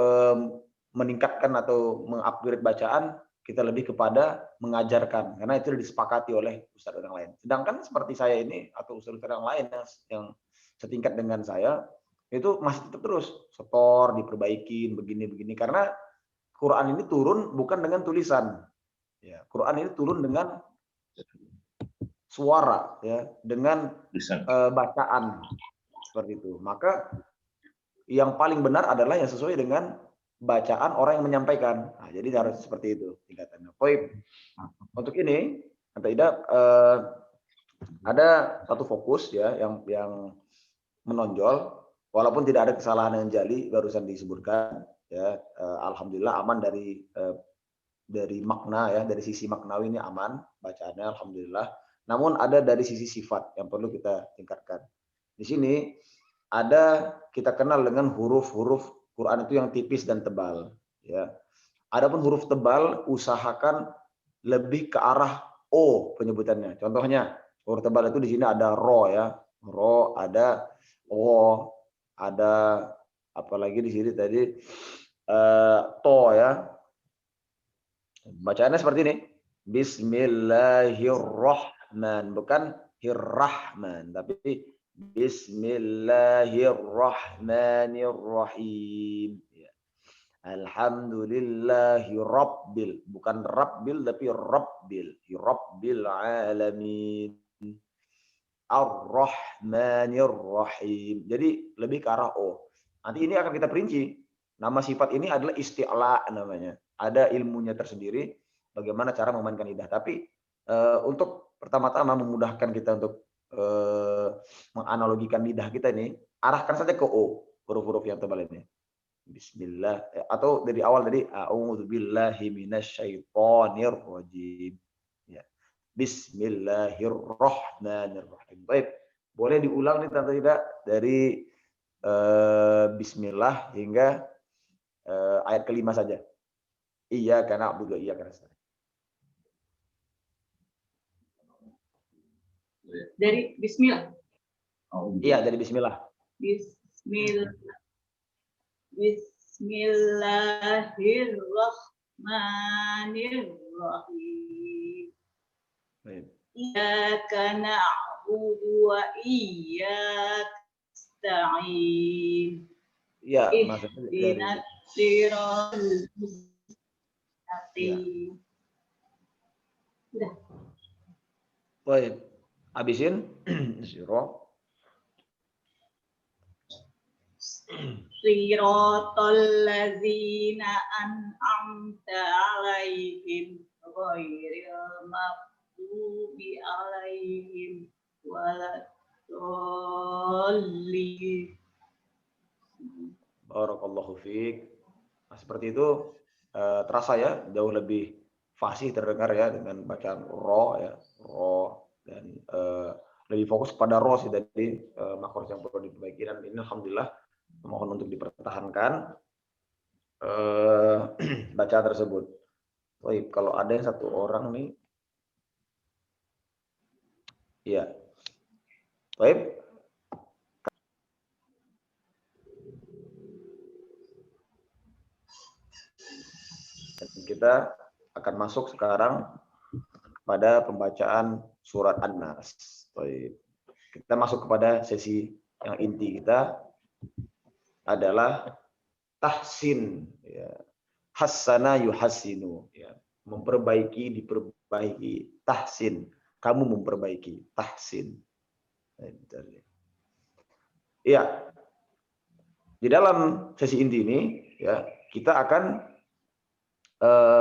meningkatkan atau mengupgrade bacaan, kita lebih kepada mengajarkan karena itu disepakati oleh ustadz yang lain. Sedangkan seperti saya ini atau ustadz yang lain yang setingkat dengan saya itu masih tetap terus setor, diperbaiki begini karena Quran ini turun bukan dengan tulisan ya, Quran ini turun dengan suara ya, dengan bacaan seperti itu. Maka yang paling benar adalah yang sesuai dengan bacaan orang yang menyampaikan. Nah, jadi harus seperti itu tingkatannya. Untuk ini Tante Ida ada satu fokus ya yang menonjol. Walaupun tidak ada kesalahan yang jali barusan disebutkan ya, alhamdulillah aman dari makna ya, dari sisi maknawi ini aman bacaannya alhamdulillah. Namun ada dari sisi sifat yang perlu kita tingkatkan. Di sini ada kita kenal dengan huruf-huruf Quran itu yang tipis dan tebal ya. Adapun huruf tebal usahakan lebih ke arah O penyebutannya. Contohnya huruf tebal itu di sini ada ro ya, ro, ada o, ada apalagi di sini tadi to ya. Bacaannya seperti ini. Bismillahirrahman, bukan hirrahman, tapi Bismillahirrahmanirrahim. Alhamdulillahi rabbil, bukan rabbil tapi rabbil alamin. Ar-Rahmanir-Rahim. Jadi lebih ke arah O. Nanti ini akan kita perinci. Nama sifat ini adalah isti'la namanya. Ada ilmunya tersendiri bagaimana cara memainkan lidah. Tapi untuk pertama-tama memudahkan kita untuk menganalogikan lidah kita ini, arahkan saja ke O, huruf-huruf yang tebal ini. Bismillah, atau dari awal tadi a'udzubillahi minasyaitonirrajim. Ya. Bismillahirrahmanirrahim. Baik, boleh diulang nih Tante Ida dari Bismillah hingga ayat kelima saja. Iyyaka na'budu wa iyyaka nasta'in. Dari Bismillah. Iya, dari Bismillah. Bismillahirrahmanirrahim. Iyyaka na'budu wa iyyaka nasta'in. Iya, maksudnya dari Siratal mustaqim. Udah. Baik, habisin. Siro. Siratal ladzina an'amta 'alaihim ghairil maghdubi 'alaihim waladdallin. Barakallahu fiik. Nah, seperti itu terasa ya jauh lebih fasih terdengar ya dengan bacaan ro ya, ro dan lebih fokus pada ro sih tadi makhraj yang perlu diperbaiki dan ini alhamdulillah mohon untuk dipertahankan bacaan tersebut. Baik, kalau ada yang satu orang nih, ya, baik. Dan kita akan masuk sekarang pada pembacaan surat An-Nas. Baik. Kita masuk kepada sesi yang inti kita adalah tahsin, ya. Hassana yuhassinu, ya. Memperbaiki, diperbaiki, tahsin. Kamu memperbaiki, tahsin. Iya. Di dalam sesi inti ini, ya, kita akan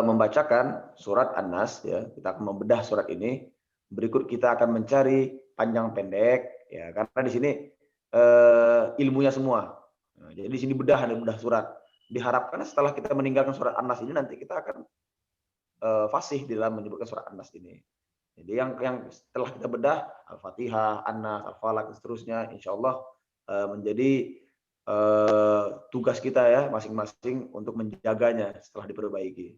membacakan surat An-Nas, ya. Kita akan membedah surat ini. Berikut kita akan mencari panjang pendek, ya, karena di sini ilmunya semua. Nah, jadi di sini bedah surat. Diharapkan setelah kita meninggalkan surat An-Nas ini nanti kita akan fasih di dalam menyebutkan surat An-Nas ini. Jadi yang setelah kita bedah Al-Fatihah, An-Nas, Al-Falaq dan seterusnya, insya Allah menjadi tugas kita ya masing-masing untuk menjaganya setelah diperbaiki.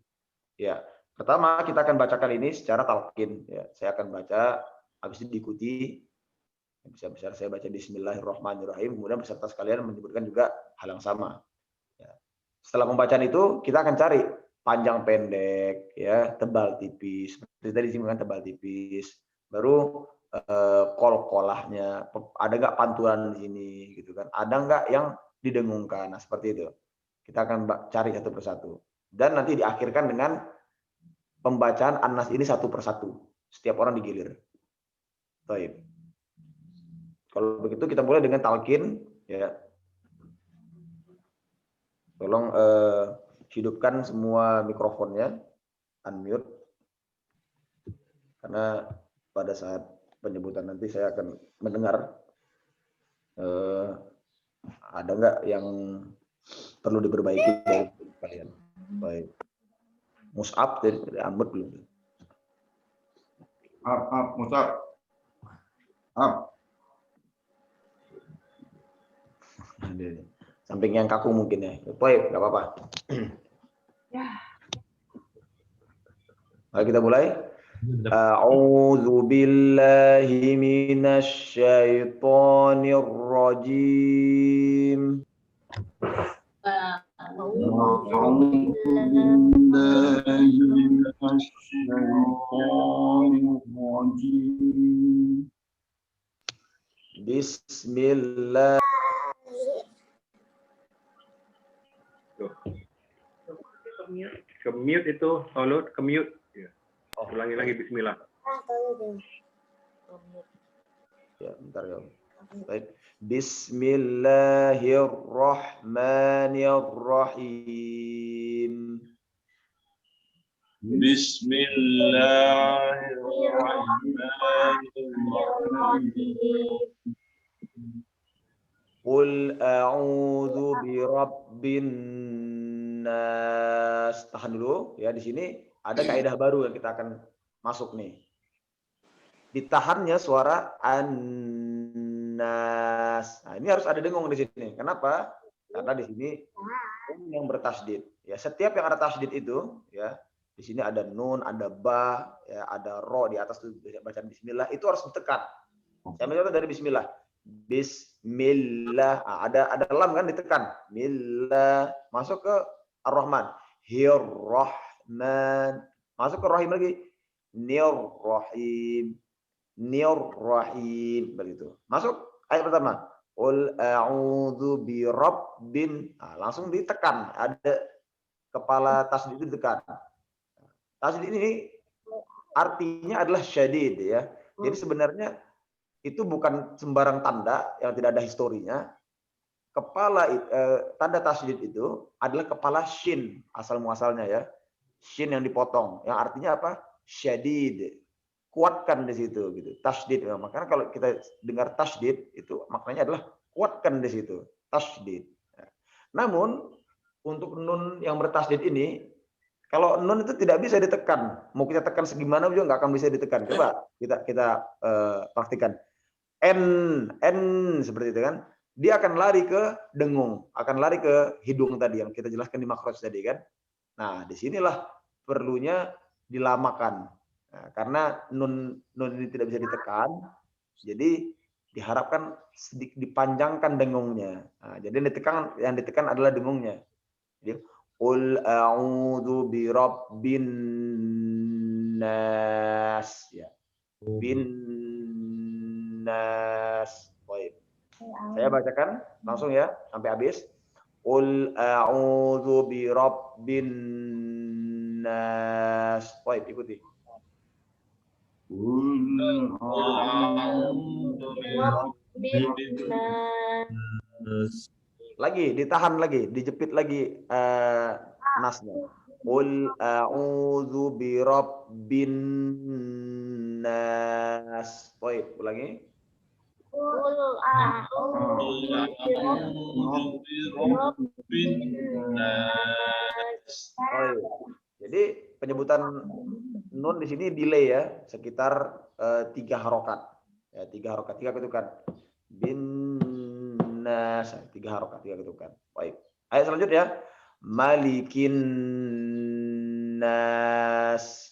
Ya, pertama kita akan bacakan ini secara talqin. Ya, saya akan baca, habis itu diikuti. Bisa saya baca Bismillahirrahmanirrahim, kemudian peserta sekalian menyebutkan juga hal yang sama. Ya. Setelah pembacaan itu kita akan cari panjang pendek, ya, tebal tipis. Seperti tadi disebutkan tebal tipis. Baru kol-kolahnya, ada nggak pantulan di sini, gitu kan? Ada nggak yang didengungkan? Nah, seperti itu. Kita akan cari satu persatu. Dan nanti diakhirkan dengan pembacaan An-Nas ini satu persatu. Setiap orang digilir. Baik. Kalau begitu kita mulai dengan talqin, ya. Tolong hidupkan semua mikrofonnya, unmute. Karena pada saat penyebutan nanti saya akan mendengar ada nggak yang perlu diperbaiki dari kalian. Baik. Mus'ab dari unmute belum? Mus'ab. Samping yang kaku mungkin ya. Baik, nggak apa-apa. Mari kita mulai. A'udzu billahi minasy syaithanir rajim. Bismillah. Kemute itu, download kemute. Ulangi lagi Bismillah. Ya, bentar ya. Baik. Bismillahirrahmanirrahim. Bismillahirrahmanirrahim. Qul a'udzu birabbin nas. Tahan dulu ya, di sini ada kaidah baru yang kita akan masuk nih. Ditahannya suara an-nas. Nah, ini harus ada dengung di sini. Kenapa? Karena di sini yang bertasdid. Ya, setiap yang ada tasdid itu, ya, di sini ada nun, ada ba, ya, ada ro di atas itu bacaan bismillah, itu harus ditekan. Saya mencontoh dari bismillah. Bismillah. Nah, ada lam kan ditekan. Millah. Masuk ke ar-Rahman. Hir-Rahman. Masuk ke rahim lagi. Nir-Rahim. Nir-Rahim. Begitu. Masuk ayat pertama. Qul a'udzu birabbin. Nah, langsung ditekan. Ada kepala tasdid itu ditekan. Tasdid ini artinya adalah syadid ya. Jadi sebenarnya itu bukan sembarang tanda yang tidak ada historinya. tanda tasydid itu adalah kepala shin asal muasalnya ya. Shin yang dipotong, yang artinya apa? Syadid. Kuatkan di situ gitu. Tasydid. Makanya kalau kita dengar tasydid itu maknanya adalah kuatkan di situ. Tasydid. Namun untuk nun yang bertasydid ini, kalau nun itu tidak bisa ditekan. Mau kita tekan segimana juga nggak akan bisa ditekan. Coba kita praktikan. N seperti itu kan. Dia akan lari ke dengung, akan lari ke hidung tadi yang kita jelaskan di makhraj tadi kan. Nah, disinilah perlunya dilamakan. Nah, karena nun ini tidak bisa ditekan, jadi diharapkan sedikit dipanjangkan dengungnya. Nah, jadi yang ditekan adalah dengungnya. Jadi, Qul a'udzu birabbin nas. Ya. Bin nas. Baik. Saya bacakan langsung ya sampai habis. Qul a'udzu birabbin nas. Baik, ikuti. Lagi ditahan lagi, dijepit lagi nasnya. Qul a'udzu birabbin nas. Baik, ulangi. Qul a'udzu birabbin nas. Baik. Jadi penyebutan nun di sini delay ya, sekitar 3 harokat. Ya, 3 harokat, 3 ketukan. Bin nas, 3 harokat, 3 ketukan. Baik. Ayat selanjutnya, Malikin nas.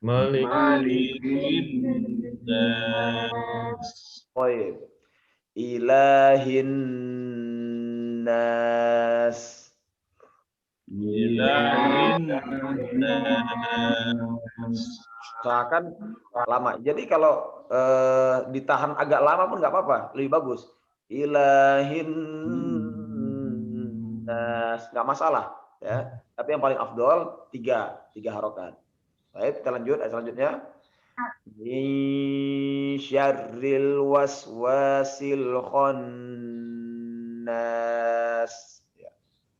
Malikin nas. Baik. Ilahin nas. Ilahin nas. Seakan lama. Jadi kalau ditahan agak lama pun nggak apa-apa, lebih bagus. Ilahin nas, nggak masalah ya. Tapi yang paling afdol 3 harokat. Baik, kita lanjut ayat selanjutnya. Min syarril waswasil khannas. Ya.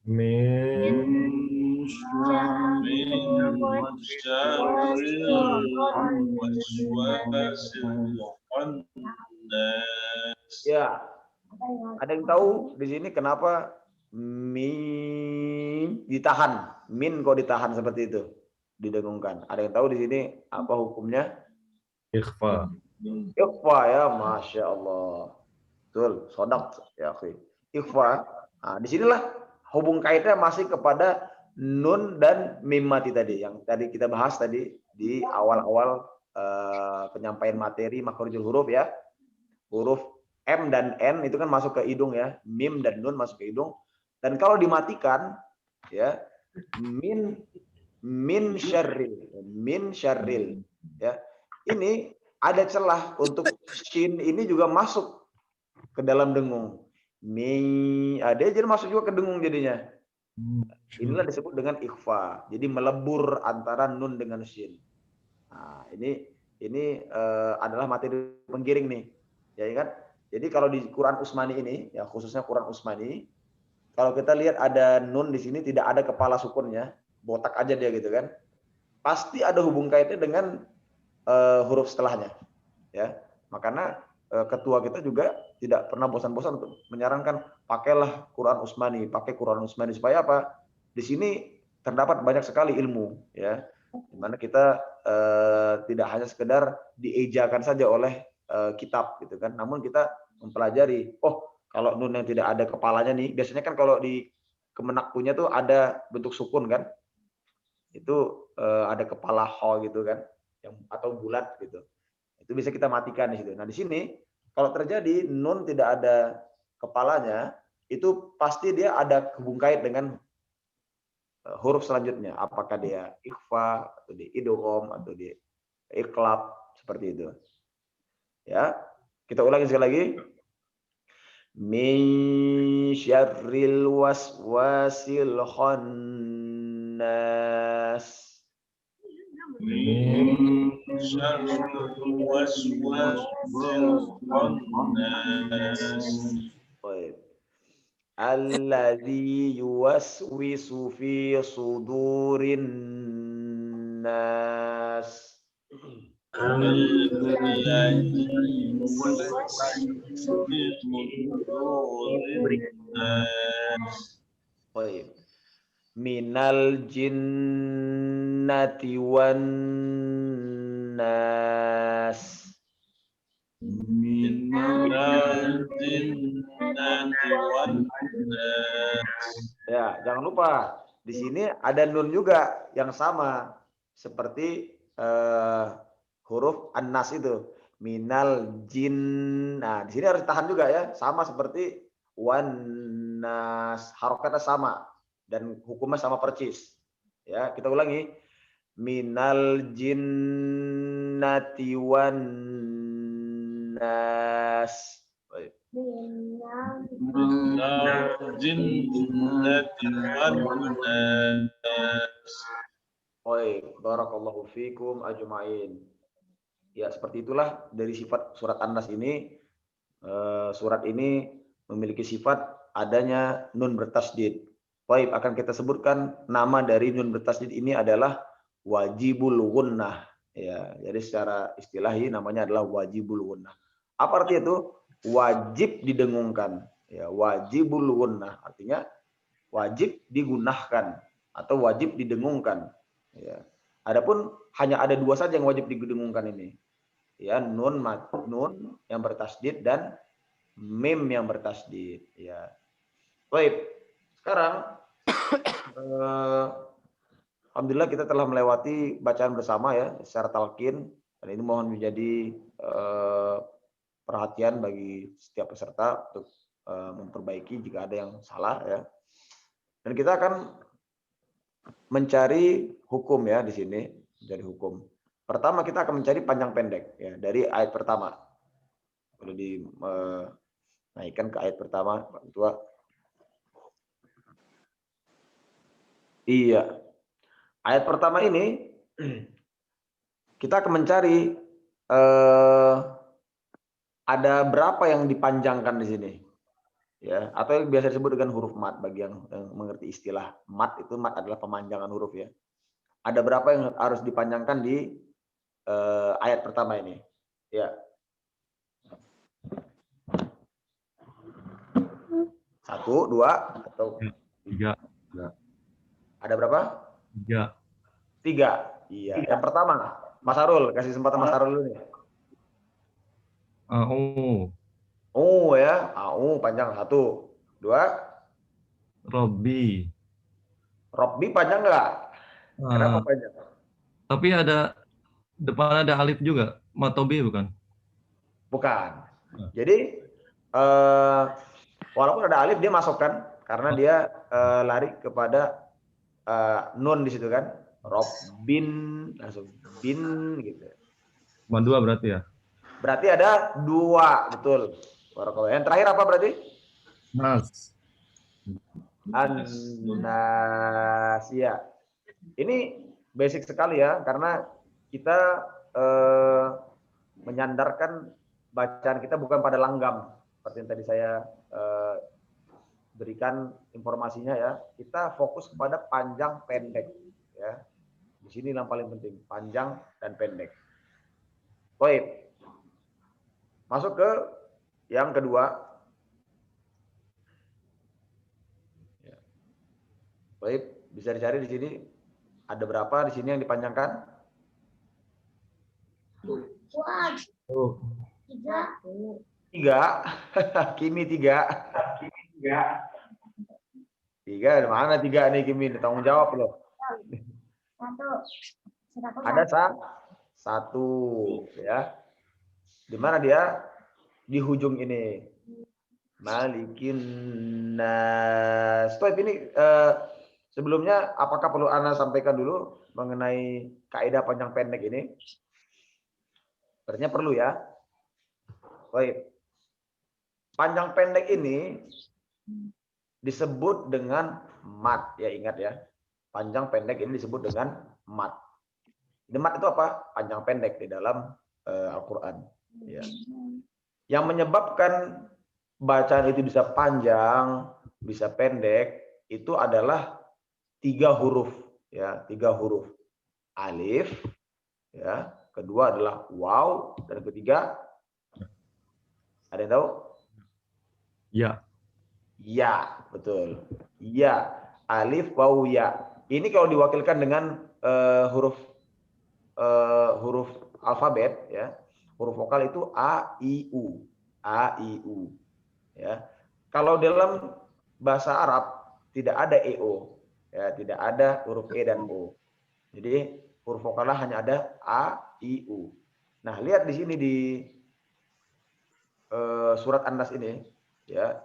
Min Ya, ada yang tahu di sini kenapa min ditahan? Min kok ditahan seperti itu, didengungkan. Ada yang tahu di sini apa hukumnya? ikhfa. Ikhfa ya, masya Allah. Betul, sodak ya, akhi. Ikhfa. Nah, disinilah hubung kaitnya masih kepada nun dan mim mati tadi yang tadi kita bahas tadi di awal-awal penyampaian materi makhrajul huruf ya. Huruf M dan N itu kan masuk ke hidung ya, mim dan nun masuk ke hidung. Dan kalau dimatikan ya, min syarril ya. Ini ada celah untuk shin ini juga masuk ke dalam dengung. Dia jadi masuk juga ke dengung jadinya. Inilah disebut dengan ikhfa. Jadi melebur antara nun dengan shin. Nah, ini adalah materi penggiring nih. Ya kan? Jadi kalau di Quran Utsmani ini, ya khususnya Quran Utsmani, kalau kita lihat ada nun di sini tidak ada kepala sukunnya, botak aja dia gitu kan. Pasti ada hubung kaitnya dengan huruf setelahnya. Ya. Makanya ketua kita juga tidak pernah bosan-bosan untuk menyarankan pakailah Quran Utsmani, pakai Quran Utsmani supaya apa? Di sini terdapat banyak sekali ilmu, ya. Di mana kita tidak hanya sekedar diejakan saja oleh kitab gitu kan, namun kita mempelajari. Oh, kalau nun yang tidak ada kepalanya nih, biasanya kan kalau di kemenak punya tuh ada bentuk sukun kan, itu ada kepala ho gitu kan, yang atau bulat gitu. Itu bisa kita matikan di situ. Nah di sini kalau terjadi nun tidak ada kepalanya, itu pasti dia ada hubung kait dengan huruf selanjutnya. Apakah dia ikhfa atau di idgham atau di iqlab seperti itu. Ya, kita ulangi sekali lagi. Min syarril waswasil khannas. Min syarril waswasil khannas. Alladzi yuwaswisu fi sudurin nas. Baik. Minal jinnati wan nas. Ya, jangan lupa di sini ada nun juga yang sama seperti huruf an-nas itu. Minal jin. Nah, di sini harus tahan juga ya, sama seperti wan nas. Harokatnya sama dan hukumnya sama persis. Ya, kita ulangi. Minal jinnati wan nas. Baik. Baik, barakallahu fikum ajmain. Ya, seperti itulah dari sifat surat An-Nas ini. Surat ini memiliki sifat adanya nun bertasydid. Baik, akan kita sebutkan nama dari nun bertasydid ini adalah wajibul gunnah. Ya, jadi secara istilahi namanya adalah wajibul gunnah. Apa artinya itu? Wajib didengungkan. Ya, wajibul gunnah artinya wajib digunahkan atau wajib didengungkan. Ya. Adapun hanya ada dua saja yang wajib didengungkan ini. Ya, nun yang bertasydid dan mim yang bertasydid. Ya. Baik. Sekarang alhamdulillah kita telah melewati bacaan bersama ya secara talqin, dan ini mohon menjadi perhatian bagi setiap peserta untuk memperbaiki jika ada yang salah ya. Dan kita akan mencari hukum ya di sini, mencari hukum. Pertama kita akan mencari panjang pendek ya dari ayat pertama. Perlu dinaikkan ke ayat pertama, Pak Ketua. Iya. Ayat pertama ini kita akan mencari ada berapa yang dipanjangkan di sini. Ya, atau yang biasa disebut dengan huruf mat bagi yang mengerti istilah mat, itu mat adalah pemanjangan huruf ya. Ada berapa yang harus dipanjangkan di ayat pertama ini? Ya. 1, 2 atau 3. Ada berapa? 3. Iya. Yang pertama, Mas Harul, kasih kesempatan Mas Harul dulu nih. Oh ya, panjang 1, 2. Robbi. Robbi panjang nggak? Kenapa panjang? Tapi depan ada alif juga, matobi bukan? Bukan. Jadi walaupun ada alif dia masuk kan, karena dia lari kepada nun di situ kan. Robbin langsung bin gitu. Cuma 2 berarti ya? Berarti ada 2, betul. Yang terakhir apa berarti? Nas. An-nas ya. Ini basic sekali ya, karena kita menyandarkan bacaan kita bukan pada langgam seperti yang tadi saya berikan informasinya ya. Kita fokus kepada panjang pendek ya. Di sini yang paling penting, panjang dan pendek. Baik. Masuk ke yang kedua. Ya. Baik, bisa dicari di sini. Ada berapa di sini yang dipanjangkan? 3. Kimi 3. 3, mana 3 nih Kimi? Tanggung jawab loh. 1. Ada 1 ya. Di mana dia? Di hujung ini. Malikin nas. Stop ini sebelumnya apakah perlu Ana sampaikan dulu mengenai kaidah panjang pendek ini? Sebenarnya perlu ya. Baik. Panjang pendek ini disebut dengan mat ya, ingat ya. Panjang pendek ini disebut dengan mat. Ini mat itu apa? Panjang pendek di dalam Al-Qur'an. Ya. Yang menyebabkan bacaan itu bisa panjang bisa pendek itu adalah 3 huruf ya, 3 huruf. Alif ya, kedua adalah waw, dan ketiga ada yang tahu? Ya. Ya, betul. Ya, alif waw ya. Ini kalau diwakilkan dengan huruf alfabet ya, huruf vokal itu a i u, a i u ya. Kalau dalam bahasa Arab tidak ada eo ya, tidak ada huruf e dan o. Jadi huruf vokalnya hanya ada a i u. Nah, lihat di sini di surat An-Nas ini ya.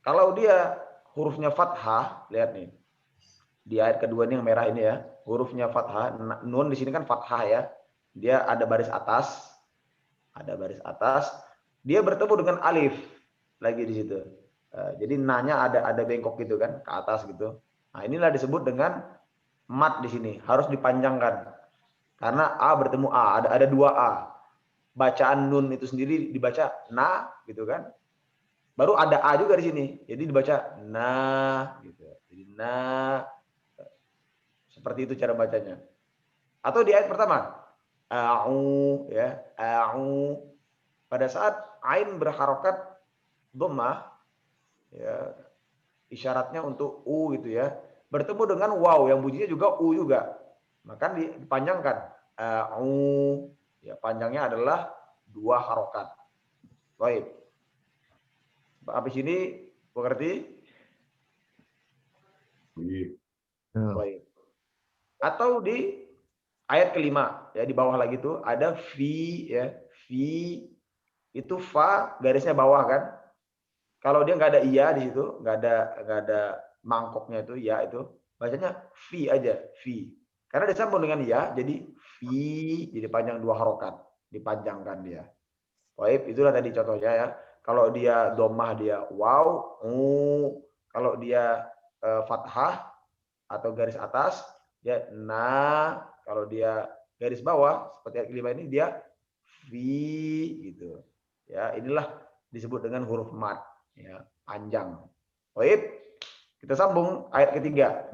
Kalau dia hurufnya fathah, lihat nih. Di ayat kedua ini yang merah ini ya, hurufnya fathah, nun di sini kan fathah ya. Dia ada baris atas. Ada baris atas, dia bertemu dengan alif lagi di situ. Jadi nanya ada bengkok gitu kan ke atas gitu. Nah, inilah disebut dengan mat di sini, harus dipanjangkan. Karena a bertemu a, ada 2 a. Bacaan nun itu sendiri dibaca na gitu kan. Baru ada a juga di sini. Jadi dibaca na gitu. Jadi na, seperti itu cara bacanya. Atau di ayat pertama, a'u ya, a'u. Pada saat ain berharokat dhammah ya, isyaratnya untuk u gitu ya, bertemu dengan waw yang bunyinya juga u juga, maka dipanjangkan a'u ya, panjangnya adalah 2 harokat. Baik, habis ini mengerti? Baik. Atau di ayat kelima ya, di bawah lagi tuh ada fi ya, fi itu fa garisnya bawah kan. Kalau dia nggak ada iya di situ, nggak ada mangkoknya itu ya, itu bacanya fi aja, fi. Karena disambung dengan ya, jadi fi, jadi panjang 2 harokat, dipanjangkan dia. Baik, itulah tadi contohnya ya. Kalau dia dhammah dia waw, kalau dia fathah atau garis atas dia na, kalau dia garis bawah seperti ayat kelima ini dia fi gitu. Ya, inilah disebut dengan huruf mat ya, panjang. Baik, kita sambung ayat ketiga.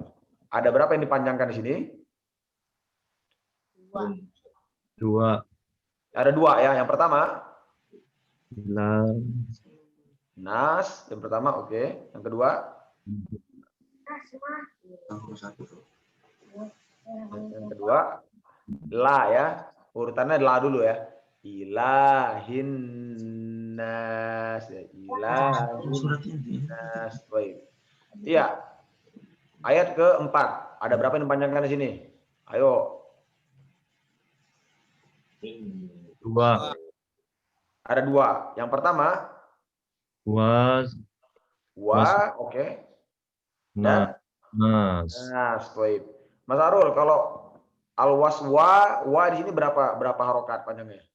Ada berapa yang dipanjangkan di sini? 2. Ada 2 ya. Yang pertama nas, yang pertama oke. Yang kedua la ya. Urutannya la dulu ya. Ilahin nas ya, ilahin nas. Baik. Iya. Ayat keempat. Ada berapa yang dipanjangkan di sini? Ayo. 2. Ada 2. Yang pertama Was. oke. Dan Nas. baik. Mas Arul, kalau al-was wa di sini berapa harokat panjangnya?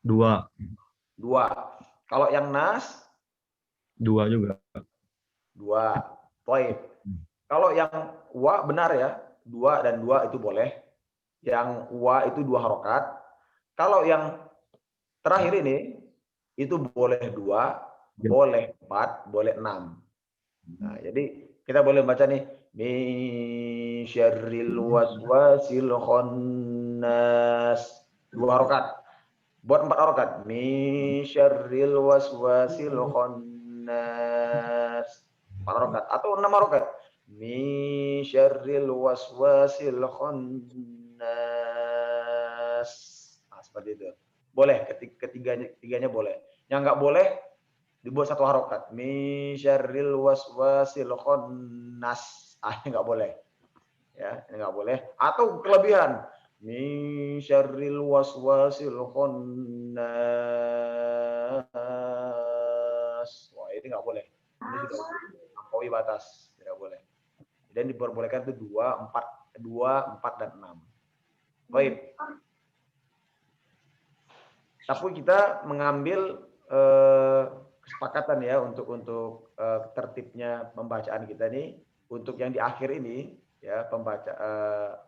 2. 2. Kalau yang nas 2 juga. 2. Baik. Kalau yang wa benar ya, 2 dan 2 itu boleh. Yang wa itu 2 harokat. Kalau yang terakhir ini itu boleh 2, boleh 4, boleh 6. Nah, jadi kita boleh baca nih, min syarril waswasil khannas, 2 harokat. Buat 4 harokat. Min syarril waswasil khannas, 4 harokat atau 6 harokat. Min syarril waswasil khannas. Nah, seperti itu. Boleh, ketiganya boleh. Yang enggak boleh dibuat 1 harokat. Min syarril waswasil khannas. Ini enggak boleh. Ya, ini enggak boleh. Atau kelebihan. Min syarril waswasil khannas. Wah, ini enggak boleh. Ini sudah melampaui batas, tidak boleh. Dan diperbolehkan itu 2, 4 dan 6. Baik. Tapi kita mengambil kesepakatan ya untuk tertibnya pembacaan kita nih, untuk yang di akhir ini ya,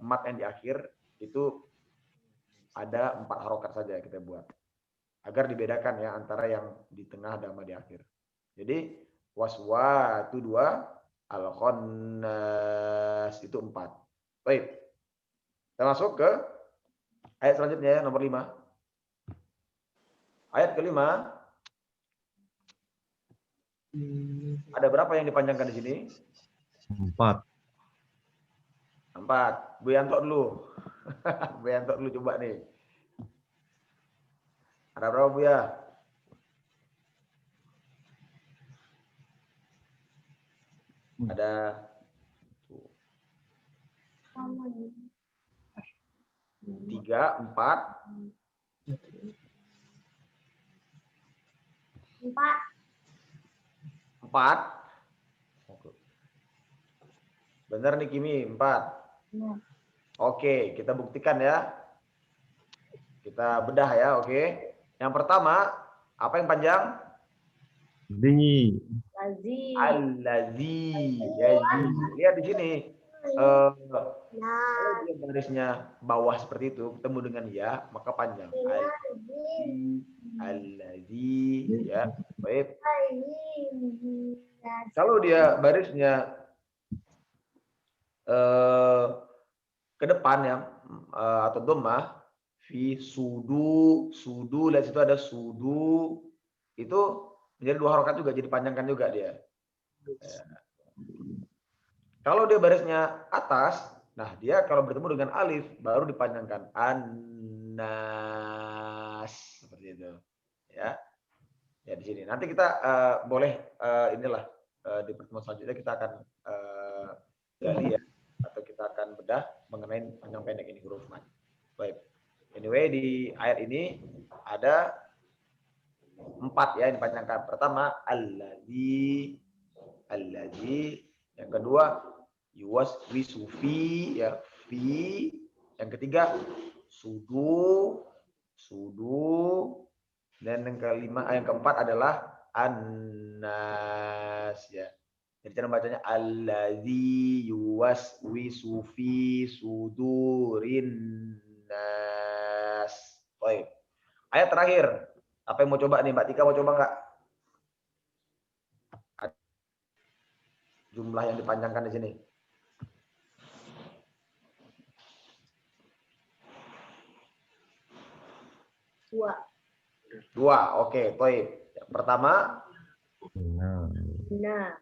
mat yang di akhir itu ada 4 harokat saja kita buat agar dibedakan ya antara yang di tengah sama di akhir. Jadi waswa itu 2, al-khannas itu 4. Baik. Kita masuk ke ayat selanjutnya ya, nomor 5. Ayat kelima. Ada berapa yang dipanjangkan di sini? 4. 4. Bu Yanto dulu. Bu Yanto dulu coba nih. Ada berapa Bu ya? Ada 3, 4. 4. Benar nih Kimi, 4. Oke, kita buktikan ya. Kita bedah ya, oke. Yang pertama, apa yang panjang? Zi. Allazi. Ya, lihat di sini. Kalau dia barisnya bawah seperti itu, ketemu dengan ya, maka panjang. Allazi. Ya, baik. Kalau dia barisnya ke depan ya, atau dhammah, fi sudu, lihat situ ada sudu, itu menjadi 2 harokat juga, jadi panjangkan juga dia. Ya. Kalau dia barisnya atas, nah dia kalau bertemu dengan alif baru dipanjangkan annas seperti itu. Ya. Ya di sini. Nanti kita boleh inilah di pertemuan selanjutnya kita akan gali ya, atau kita akan bedah mengenai panjang pendek ini huruf mad. Baik. Anyway di ayat ini ada 4 ya yang dipanjangkan. Pertama allazi. Yang kedua yuwaswisu ya, fi. Yang ketiga sudu. Dan yang keempat adalah annas ya. Jadi cara bacanya allazi yuwaswisu fi sudurin nas. Baik. Ayat terakhir. Apa yang mau coba nih? Mbak Tika mau coba nggak? Jumlah yang dipanjangkan di sini. Dua. Oke, baik. Pertama. Jinna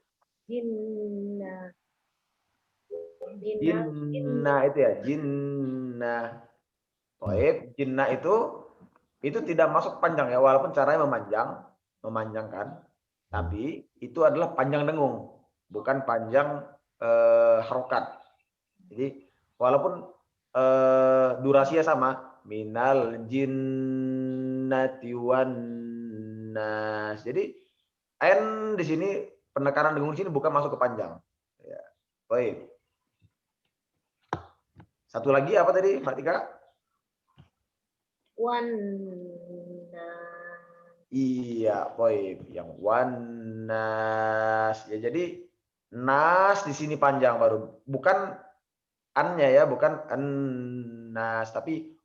itu ya, jinna. Baik, jinna itu tidak masuk panjang ya, walaupun caranya memanjangkan, tapi itu adalah panjang dengung, bukan panjang harokat. Jadi walaupun durasinya sama, minal jinnati wan nas. Jadi n di sini penekanan dengung di sini bukan masuk ke panjang. Ya. Baik. Satu lagi apa tadi, Mbak Tika? Iya, baik. Yang wanas. Ya, jadi nas di sini panjang baru. Bukan an-nya ya, bukan an-nas, tapi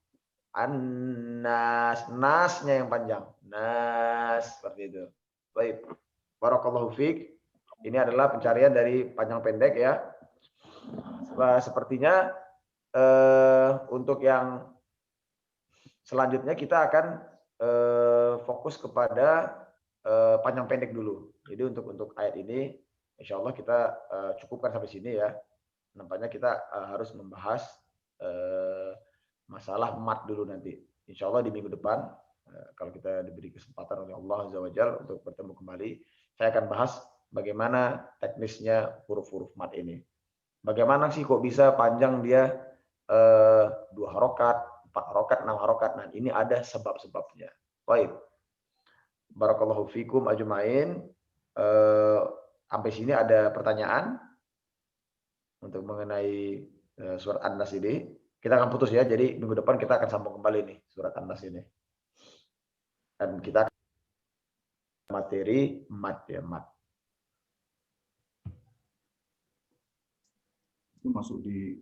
an-nas. Nasnya yang panjang. Nas, seperti itu. Baik. Barakallahu fiik. Ini adalah pencarian dari panjang pendek ya. Sepertinya untuk yang selanjutnya kita akan fokus kepada panjang pendek dulu. Jadi untuk ayat ini, insya Allah kita cukupkan sampai sini ya. Nampaknya kita harus membahas masalah mat dulu nanti. Insya Allah di minggu depan, kalau kita diberi kesempatan oleh Allah Azza wa Jalla untuk bertemu kembali, saya akan bahas bagaimana teknisnya huruf-huruf mat ini. Bagaimana sih kok bisa panjang dia 2 harokat, 4 harokat, 6 harokat. Nah, ini ada sebab-sebabnya. Baik. Barakallahu fikum ajmain. Sampai sini ada pertanyaan untuk mengenai surat An-Nas ini. Kita akan putus ya. Jadi minggu depan kita akan sambung kembali nih surat An-Nas ini. Dan kita akan materi mat ya, mat. Itu masuk di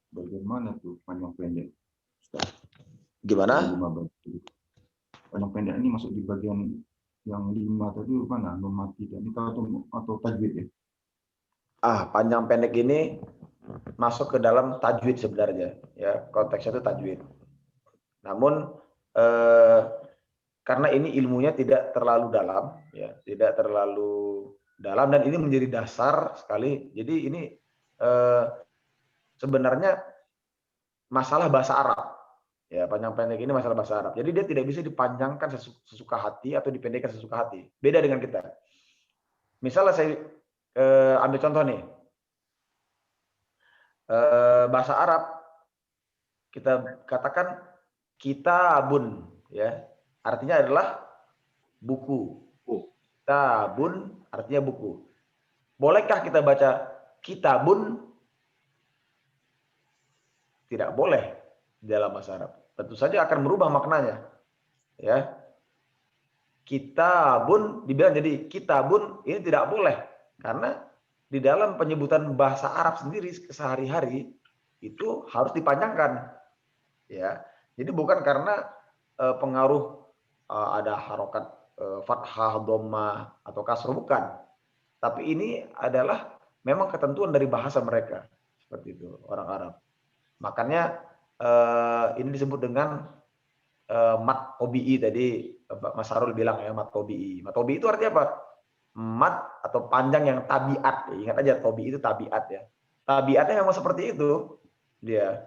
bagian mana tuh panjang pendek? Gimana? Panjang pendek ini masuk di bagian Yang 5 tadi mana? Numati tadi atau tajwid ya? Panjang pendek ini masuk ke dalam tajwid sebenarnya, ya konteksnya itu tajwid. Namun karena ini ilmunya tidak terlalu dalam, ya tidak terlalu dalam dan ini menjadi dasar sekali. Jadi ini sebenarnya masalah bahasa Arab, ya panjang pendek ini masalah bahasa Arab. Jadi dia tidak bisa dipanjangkan sesuka hati atau dipendekkan sesuka hati. Beda dengan kita. Misalnya saya ambil contoh nih. Bahasa Arab kita katakan kitabun, ya artinya adalah buku. Kitabun artinya buku. Bolehkah kita baca kitabun? Tidak boleh di dalam bahasa Arab. Tentu saja akan merubah maknanya, ya. Kitabun dibilang jadi kitabun, ini tidak boleh karena di dalam penyebutan bahasa Arab sendiri sehari-hari itu harus dipanjangkan, ya. Jadi bukan karena pengaruh ada harokat fathah, dhammah atau kasroh, bukan. Tapi ini adalah memang ketentuan dari bahasa mereka seperti itu orang Arab. Makanya ini disebut dengan mat tobi'i tadi Mas Harul bilang ya, mat tobi'i. Mat tobi'i itu artinya apa? Mat atau panjang yang tabiat. Ingat aja tobi itu tabiat ya. Tabiatnya memang seperti itu dia.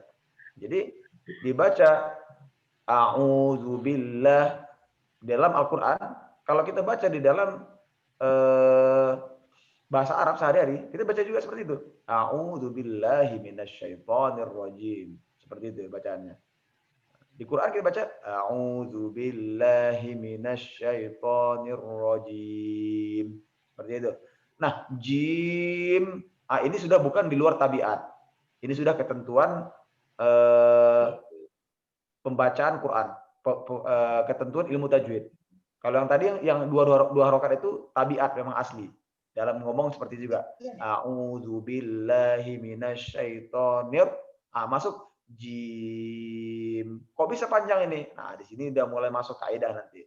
Jadi dibaca a'udzubillah dalam Al-Qur'an. Kalau kita baca di dalam bahasa Arab sehari-hari, kita baca juga seperti itu. A'udzubillahi minasyaitonirrajim. Seperti itu bacaannya. Di Quran kita baca a'udzubillahi minasyaitonirrajim. Seperti itu. Nah, jim ini sudah bukan di luar tabiat. Ini sudah ketentuan pembacaan Quran, ketentuan ilmu tajwid. Kalau yang tadi yang dua harokat itu tabiat memang asli. Dalam ngomong seperti juga. A'udzubillahi minasyaitonir. Masuk jim. Kok bisa panjang ini? Nah, di sini udah mulai masuk kaidah nanti.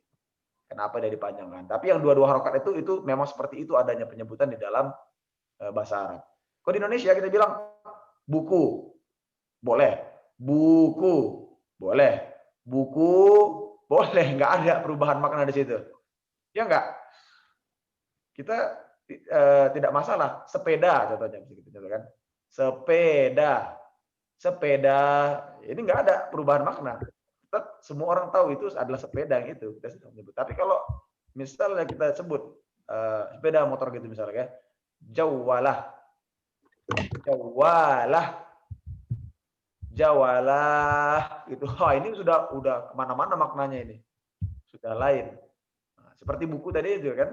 Kenapa dia dipanjangkan? Tapi yang dua harokat itu memang seperti itu adanya penyebutan di dalam bahasa Arab. Kalau di Indonesia kita bilang buku, boleh. Buku, boleh. Buku, boleh. Nggak ada perubahan makna di situ. Ya nggak? Kita tidak masalah. Sepeda contohnya, kan? Sepeda. Sepeda, ini nggak ada perubahan makna. Tetap semua orang tahu itu adalah sepeda yang itu kita sedang menyebut. Tapi kalau misalnya kita sebut sepeda motor gitu misalnya, ya, jawalah, itu, ini udah kemana-mana maknanya ini, sudah lain. Nah, seperti buku tadi itu kan,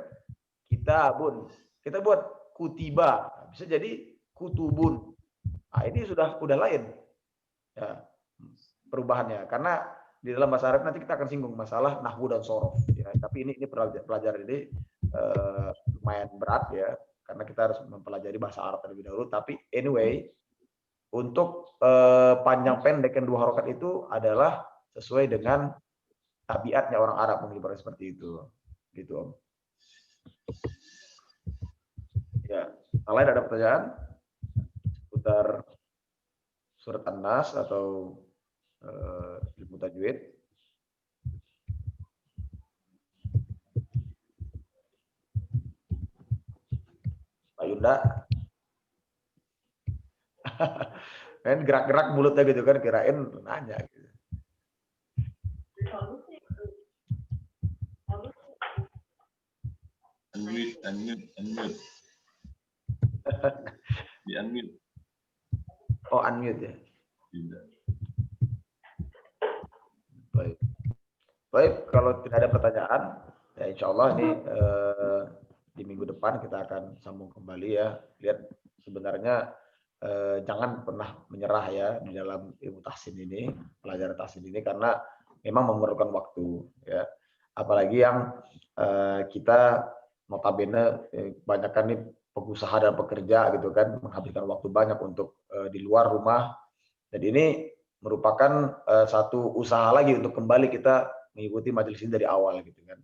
kitabun, kita buat kutiba, bisa jadi kutubun. Nah, ini sudah lain ya perubahannya, karena di dalam bahasa Arab nanti kita akan singgung masalah nahwu dan sorof ya. Tapi ini pelajaran ini lumayan berat ya, karena kita harus mempelajari bahasa Arab terlebih dahulu. Tapi anyway, untuk panjang pendek yang dua harokat itu adalah sesuai dengan tabiatnya orang Arab mengibarkan seperti itu, gitu Om. Ya, lain ada pertanyaan seputar surat An-Nas atau ilmu tajwid? Pak Yunda? Kan gerak-gerak mulutnya gitu kan, kirain nanya gitu. Unmute. Di unmute. Oh, unmute ya. Tidak. Baik, kalau tidak ada pertanyaan, ya insya Allah ini di minggu depan kita akan sambung kembali ya. Lihat sebenarnya jangan pernah menyerah ya di dalam ilmu tahsin ini, pelajaran tahsin ini, karena memang memerlukan waktu ya. Apalagi yang kita notabene kebanyakan nih pengusaha dan pekerja gitu kan, menghabiskan waktu banyak untuk di luar rumah, dan ini merupakan satu usaha lagi untuk kembali kita mengikuti majelis ini dari awal gitu kan.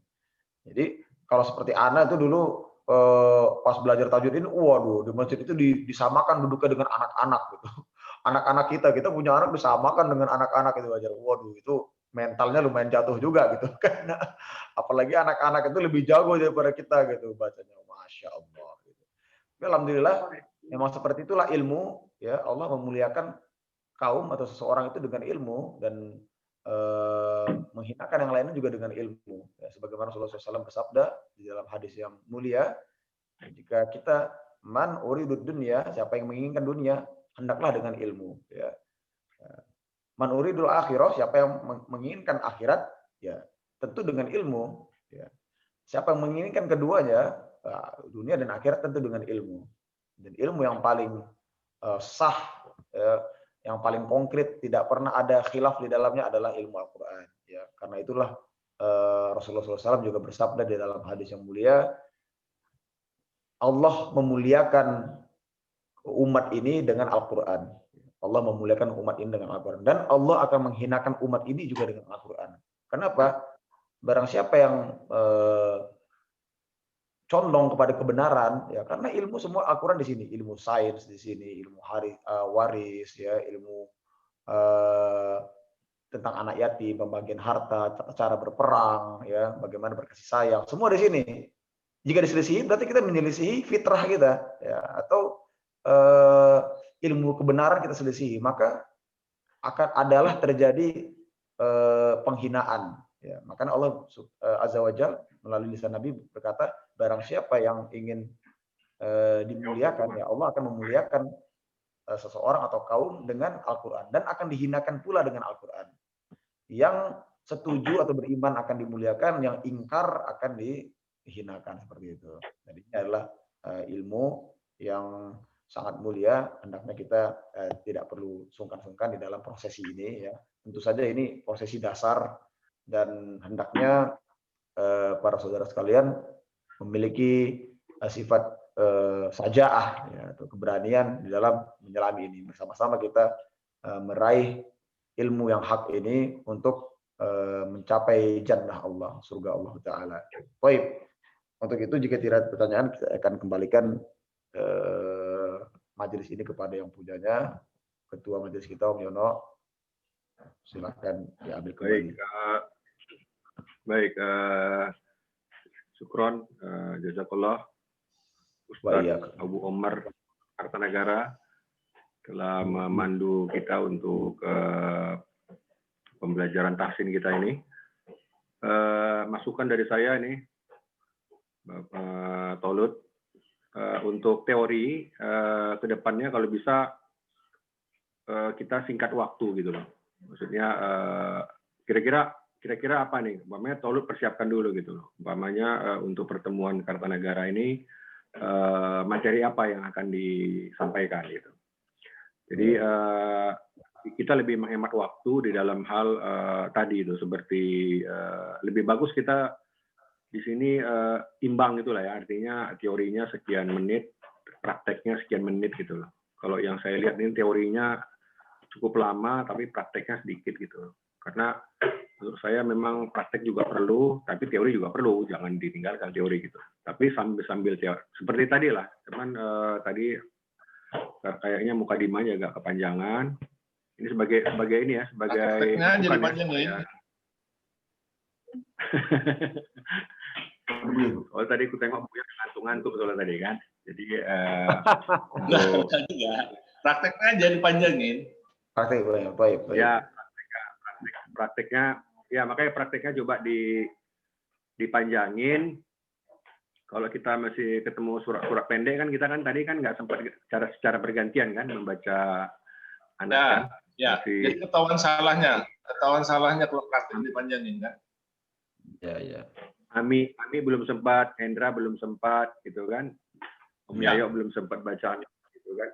Jadi Kalau seperti Ana itu dulu pas belajar tajwid ini, waduh, di masjid itu disamakan duduknya dengan anak-anak gitu. Anak-anak kita punya anak disamakan dengan anak-anak itu aja. Waduh, itu mentalnya lumayan jatuh juga gitu. Karena apalagi anak-anak itu lebih jago daripada kita gitu bacanya. Masya Allah. Gitu. Tapi alhamdulillah, memang seperti itulah ilmu. Ya, Allah memuliakan kaum atau seseorang itu dengan ilmu dan menghinakan yang lainnya juga dengan ilmu. Ya, sebagaimana Rasulullah SAW bersabda di dalam hadis yang mulia, jika kita man uridud dunya, siapa yang menginginkan dunia, hendaklah dengan ilmu. Ya. Man uridul akhirah, siapa yang menginginkan akhirat, ya tentu dengan ilmu. Ya. Siapa yang menginginkan keduanya, dunia dan akhirat tentu dengan ilmu. Dan ilmu yang paling sah, yang paling konkret, tidak pernah ada khilaf di dalamnya adalah ilmu Al-Quran. Ya, karena itulah Rasulullah SAW juga bersabda di dalam hadis yang mulia, Allah memuliakan umat ini dengan Al-Quran. Allah memuliakan umat ini dengan Al-Quran. Dan Allah akan menghinakan umat ini juga dengan Al-Quran. Kenapa? Barang siapa yang condong kepada kebenaran, ya karena ilmu semua Al-Quran di sini, ilmu sains di sini, ilmu waris, ya ilmu tentang anak yatim, pembagian harta, cara berperang, ya bagaimana berkasih sayang, semua di sini. Jika diselisihi, berarti kita menyelisihi fitrah kita, ya atau ilmu kebenaran kita selisihi, maka akan adalah terjadi penghinaan. Ya, makanya Allah Azza wa Jalla melalui lisan Nabi berkata, barang siapa yang ingin dimuliakan, ya Allah akan memuliakan seseorang atau kaum dengan Al-Quran dan akan dihinakan pula dengan Al-Quran. Yang setuju atau beriman akan dimuliakan, yang ingkar akan dihinakan, seperti itu. Jadi ini adalah ilmu yang sangat mulia, hendaknya kita tidak perlu sungkan-sungkan di dalam prosesi ini, ya. Tentu saja ini prosesi dasar dan hendaknya para saudara sekalian memiliki sifat sajaah, ya, atau keberanian di dalam menyelami ini. Bersama-sama kita meraih ilmu yang hak ini untuk mencapai jannah Allah, surga Allah Ta'ala. Baik, untuk itu jika tidak ada pertanyaan, kita akan kembalikan majelis ini kepada yang punyanya, Ketua Majelis kita Om Yono. Silakan diambil kembali. Baik, syukron, jazakallah Ustaz Abu Omar Kartanagara telah memandu kita untuk pembelajaran tahsin kita ini. Masukan dari saya ini, Bapak Tolut, untuk teori ke depannya kalau bisa kita singkat waktu gitu loh. Maksudnya kira-kira apa nih? Umpamanya Tolut persiapkan dulu gitu loh. Umpamanya untuk pertemuan Kartanagara ini materi apa yang akan disampaikan gitu. Jadi kita lebih menghemat waktu di dalam hal tadi itu, seperti lebih bagus kita di sini imbang itulah ya, artinya teorinya sekian menit, prakteknya sekian menit gitu loh. Kalau yang saya lihat ini teorinya cukup lama tapi prakteknya sedikit gitu. Karena menurut saya memang praktek juga perlu, tapi teori juga perlu, jangan ditinggalkan teori gitu. Tapi sambil teori, seperti tadi lah, cuman tadi kayaknya mukadimahnya agak kepanjangan. Ini sebagai ini ya, sebagai prakteknya jadi panjang ya. Oh tadi aku tengok Buya ngantuk-ngantuk soalnya tadi kan. Jadi bukan juga. Prakteknya jadi panjangin. Praktek, baik. Ya, prakteknya ya, makanya prakteknya coba dipanjangin. Kalau kita masih ketemu surat-surat pendek kan, kita kan tadi kan nggak sempat secara bergantian kan membaca anak kan. Ya, jadi ketahuan salahnya kalau praktek dipanjangin kan. Ya. Ami belum sempat, Hendra belum sempat gitu kan. Om Yayo belum sempat bacaan gitu kan.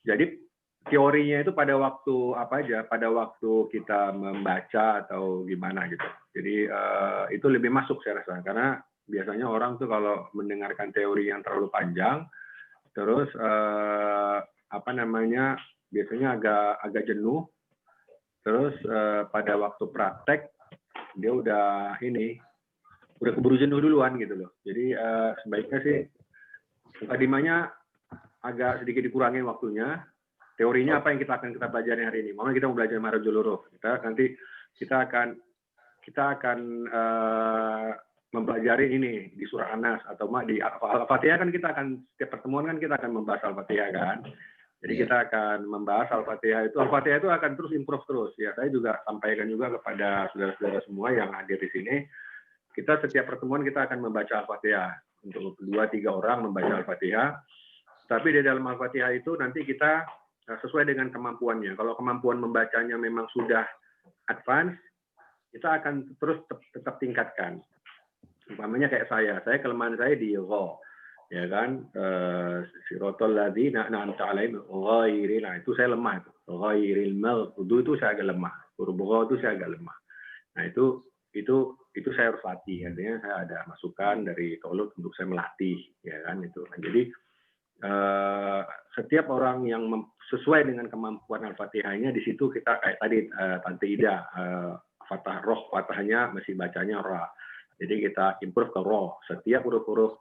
Jadi teorinya itu pada waktu apa aja, pada waktu kita membaca atau gimana gitu. Jadi itu lebih masuk saya rasa, karena biasanya orang tuh kalau mendengarkan teori yang terlalu panjang, terus biasanya agak jenuh. Terus pada waktu praktek dia udah udah keburu jenuh duluan gitu loh. Jadi sebaiknya sih mukadimahnya agak sedikit dikurangin waktunya. Teorinya apa yang kita pelajari hari ini? Makanya kita mau belajar Makharijul Huruf. Kita akan mempelajari ini di surah An-Nas atau di Al-Fatihah kan kita akan setiap pertemuan kan kita akan membahas Al-Fatihah kan. Jadi kita akan membahas Al-Fatihah itu. Al-Fatihah itu akan terus improve terus ya. Saya juga sampaikan juga kepada saudara-saudara semua yang hadir di sini. Kita setiap pertemuan kita akan membaca Al-Fatihah. Untuk 2-3 orang membaca Al-Fatihah. Tapi di dalam Al-Fatihah itu nanti kita sesuai dengan kemampuannya. Kalau kemampuan membacanya memang sudah advance, kita akan terus tetap tingkatkan. Umpamanya kayak saya kelemahan saya di gha, ya kan, siratal ladzina an'amta 'alaihim ghairil, nah itu saya lemah itu. Ghairil maghdubi itu saya agak lemah. Huruf gha itu saya agak lemah. Nah itu saya harus latih. Artinya saya ada masukan dari Tolut untuk saya melatih, ya kan itu. Nah, jadi setiap orang yang sesuai dengan kemampuan Al-Fatihahnya di situ kita kayak tadi Tante Ida Fatahnya masih bacanya ra. Jadi kita improve ke roh. Setiap huruf-huruf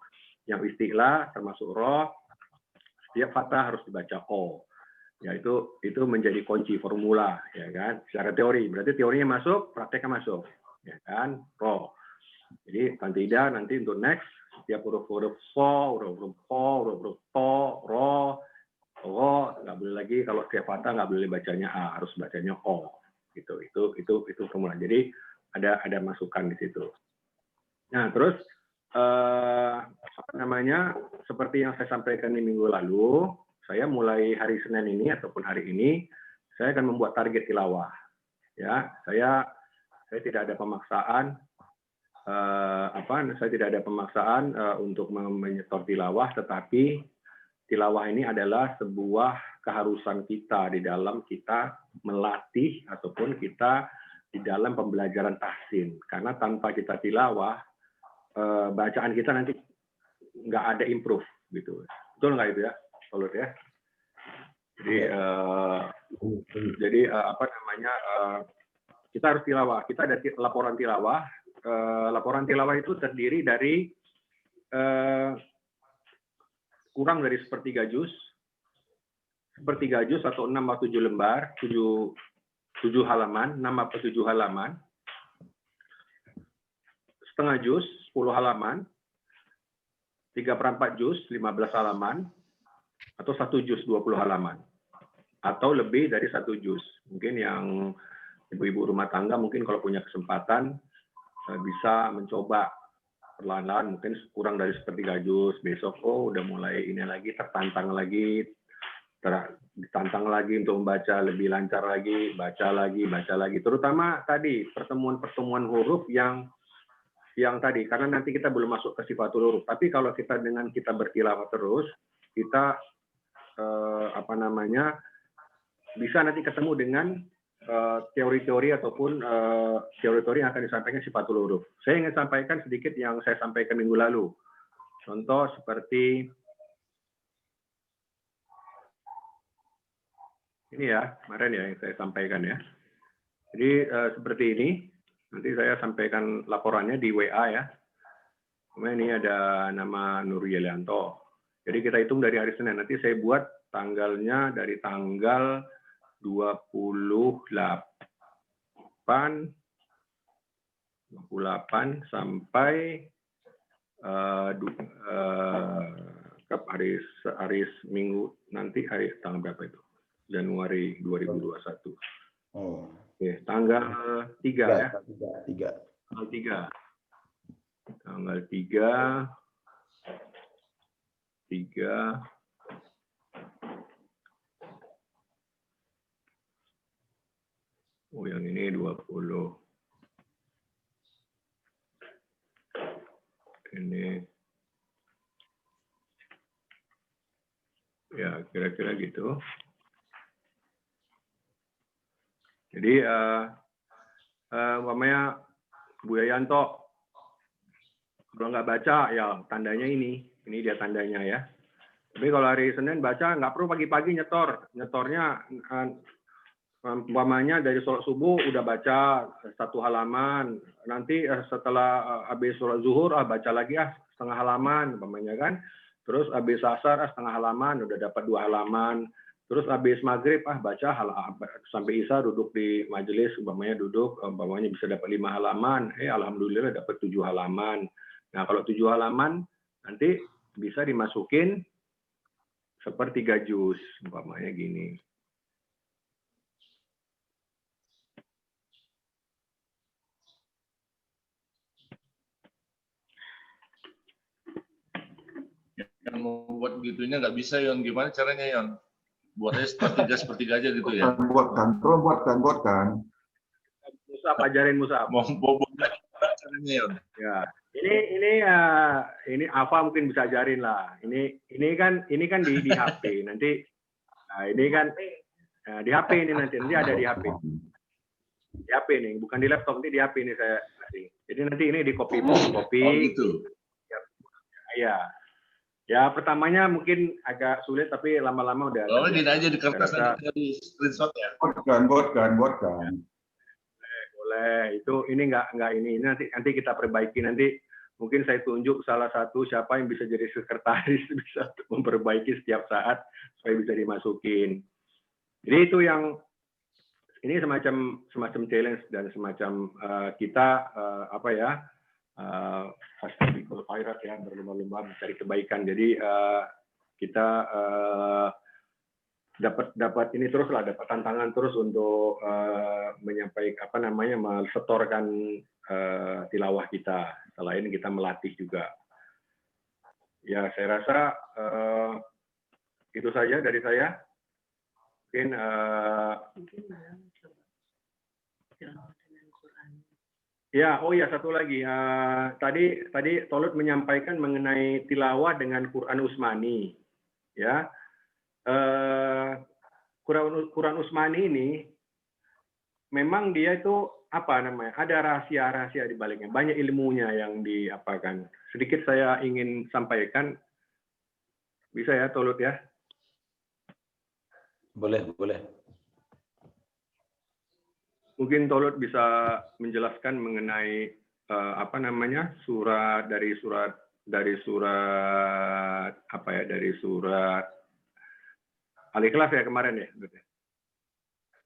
yang istilah termasuk roh, setiap fatah harus dibaca o. Ya itu menjadi kunci formula, ya kan? Secara teori. Berarti teorinya masuk, prakteknya masuk, ya kan? Roh. Jadi Tante Ida nanti untuk next setiap huruf-huruf so, huruf-huruf po, huruf-huruf to, ro, nggak boleh lagi kalau setiap fatah nggak boleh bacanya a, harus bacanya o. Gitu. Itu formula. Jadi ada masukan di situ. Nah, terus seperti yang saya sampaikan di minggu lalu, saya mulai hari Senin ini ataupun hari ini saya akan membuat target tilawah. Ya, saya tidak ada pemaksaan untuk menyetor tilawah, tetapi tilawah ini adalah sebuah keharusan kita di dalam kita melatih ataupun kita di dalam pembelajaran tahsin. Karena tanpa kita tilawah, bacaan kita nanti nggak ada improve gitu. Betul nggak itu ya, Tolut ya? Jadi kita harus tilawah. Kita ada laporan tilawah. Laporan tilawah itu terdiri dari kurang dari sepertiga juz atau 6 atau 7 lembar, 7 halaman, 6 atau 7 halaman, setengah juz 10 halaman, 3/4 juz 15 halaman, atau 1 juz 20 halaman, atau lebih dari 1 juz. Mungkin yang ibu-ibu rumah tangga mungkin kalau punya kesempatan bisa mencoba perlahan-lahan, mungkin kurang dari sepertiga juz, besok udah mulai ini lagi, ditantang lagi untuk membaca lebih lancar lagi, baca lagi. Terutama tadi pertemuan huruf yang tadi, karena nanti kita belum masuk ke sifatul huruf. Tapi kalau kita bertilawah terus, kita bisa nanti ketemu dengan teori-teori ataupun teori-teori yang akan disampaikan sifatul huruf. Saya ingin sampaikan sedikit yang saya sampaikan minggu lalu. Contoh seperti ini ya, kemarin ya yang saya sampaikan ya. Jadi seperti ini. Nanti saya sampaikan laporannya di WA ya. Kemudian ini ada nama Nur Yelianto. Jadi kita hitung dari hari Senin. Nanti saya buat tanggalnya dari tanggal 28 sampai hari Minggu nanti, hari tanggal berapa itu? Januari 2021. Oh. Oke, tanggal 3 ya. Tanggal 3. Oh, yang ini 20. Ini ya kira-kira gitu. Jadi umpamanya Bu Yayanto kalau nggak baca ya tandanya ini dia tandanya ya. Tapi kalau hari Senin baca nggak perlu pagi-pagi nyetornya Umpamanya dari sholat subuh udah baca 1 halaman, nanti setelah habis sholat zuhur baca lagi setengah halaman, umpamanya kan. Terus habis asar setengah halaman, udah dapat 2 halaman. Terus habis maghrib baca sampai isya, duduk di majelis, umpamanya bisa dapat 5 halaman. Alhamdulillah dapat 7 halaman. Nah kalau 7 halaman nanti bisa dimasukin sepertiga juz, umpamanya gini. Yang membuat gitunya nggak bisa, Yon. Gimana caranya, Yon? Buatnya sepertiga aja gitu ya? Buatkan. Musab, ajarin Musab. Mau caranya, Yon? Ya, ini Afa mungkin bisa ajarin lah. Ini kan di HP nanti. Nah, ini kan di HP ini nanti ada di HP. Di HP nih, bukan di laptop, nanti di HP ini saya kasih. Jadi nanti ini di copy. Oh gitu. Ya. Ya pertamanya mungkin agak sulit tapi lama-lama udah. Oh, gini aja di kertas nanti di screenshot ya. Buatkan. Boleh. Itu ini enggak ini nanti kita perbaiki, nanti mungkin saya tunjuk salah satu siapa yang bisa jadi sekretaris bisa memperbaiki setiap saat supaya bisa dimasukin. Jadi itu yang ini semacam challenge dan semacam kita fastabiqul khairat ya, berlomba-lomba mencari kebaikan. Jadi kita dapat ini terus lah, dapat tantangan terus untuk menyampaikan mensetorkan tilawah kita. Selain kita melatih juga. Ya saya rasa itu saja dari saya. Mungkin ya, satu lagi. Tadi Tolut menyampaikan mengenai tilawah dengan Quran Utsmani. Ya, Quran Utsmani ini memang dia itu ada rahasia-rahasia di baliknya, banyak ilmunya yang diapakan. Sedikit saya ingin sampaikan, bisa ya Tolut ya? Boleh. Mungkin Tolut bisa menjelaskan mengenai surat Al-Ikhlas ya kemarin ya.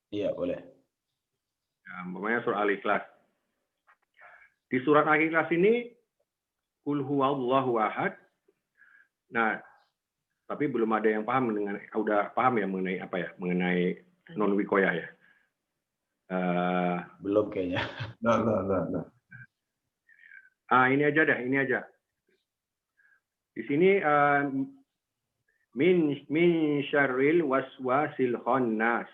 Iya, boleh. Ya, umpamanya surat Al-Ikhlas. Di surat Al-Ikhlas ini Qul huwallahu ahad. Nah, tapi belum ada yang paham udah paham ya mengenai non wikoyah ya. Belum kayaknya. Nah. Ini aja. Di sini min syarril waswasil khannas.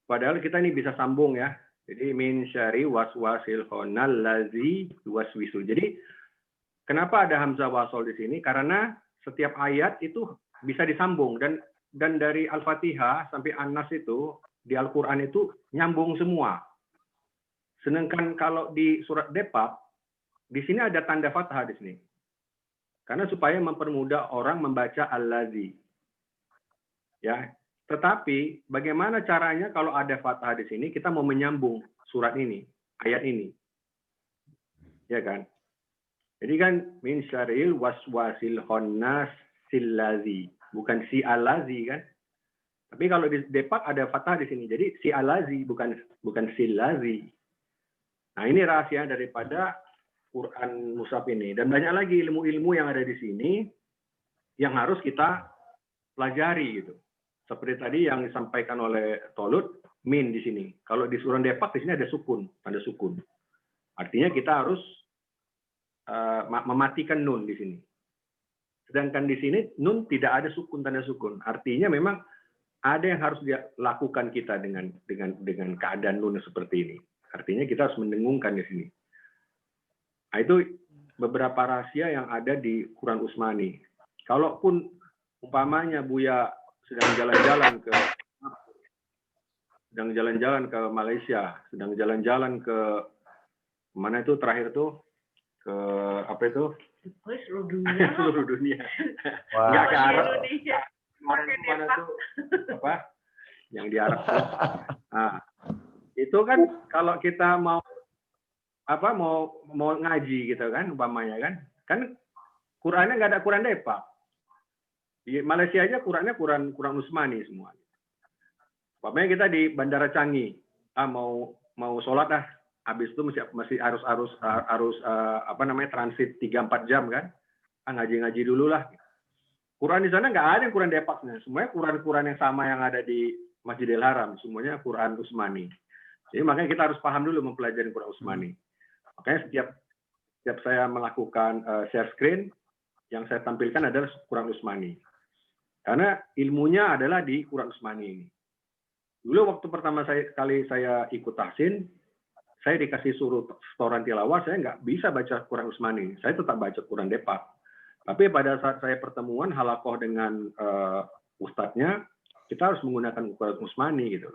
Padahal kita ini bisa sambung ya. Jadi min syarri waswasil khannal lazi waswisu. Jadi kenapa ada hamzah wasol di sini? Karena setiap ayat itu bisa disambung dan dari Al-Fatihah sampai An-Nas itu di Al-Quran itu nyambung semua. Sedangkan kalau di surat Depak, di sini ada tanda fathah di sini. Karena supaya mempermudah orang membaca al-lazi. Ya, tetapi bagaimana caranya kalau ada fathah di sini kita mau menyambung surat ini, ayat ini. Ya kan? Jadi kan min syarril waswasil khannas sillazi, bukan si al-lazi kan? Tapi kalau di Depak ada fathah di sini, jadi si al-lazi bukan sillazi. Nah ini rahasia daripada Quran Mushaf ini, dan banyak lagi ilmu-ilmu yang ada di sini yang harus kita pelajari gitu. Seperti tadi yang disampaikan oleh Tolut, min di sini. Kalau di surah Depak di sini ada sukun, tanda sukun. Artinya kita harus mematikan nun di sini. Sedangkan di sini nun tidak ada sukun, tanda sukun. Artinya memang ada yang harus dilakukan kita dengan keadaan nun seperti ini. Artinya kita harus mendengungkan di sini. Nah, itu beberapa rahasia yang ada di Quran Utsmani. Kalaupun umpamanya Buya sedang jalan-jalan ke Malaysia, sedang jalan-jalan ke mana itu terakhir tuh, ke apa itu? Seluruh dunia. Enggak ke Arab. Mana tuh apa? yang di Arab tuh. Nah, itu kan kalau kita mau mau ngaji gitu kan umpamanya kan Qurannya nggak ada Quran Depak. Di Malaysia aja Qurannya Quran Usmani semua. Umpamanya kita di Bandara Changi, mau sholat habis itu masih harus transit 3-4 jam kan, ngaji-ngaji dulu lah. Quran di sana nggak ada yang Quran Depaknya, semuanya Quran yang sama yang ada di Masjidil Haram, semuanya Quran Usmani. Jadi makanya kita harus paham dulu mempelajari Quran Usmani. Makanya setiap saya melakukan share screen, yang saya tampilkan adalah Quran Usmani. Karena ilmunya adalah di Quran Usmani ini. Dulu waktu pertama kali saya ikut tahsin, saya dikasih suruh setoran tilawah, saya nggak bisa baca Quran Usmani. Saya tetap baca Quran Depak. Tapi pada saat saya pertemuan halakoh dengan ustadznya, kita harus menggunakan Quran Usmani gitu.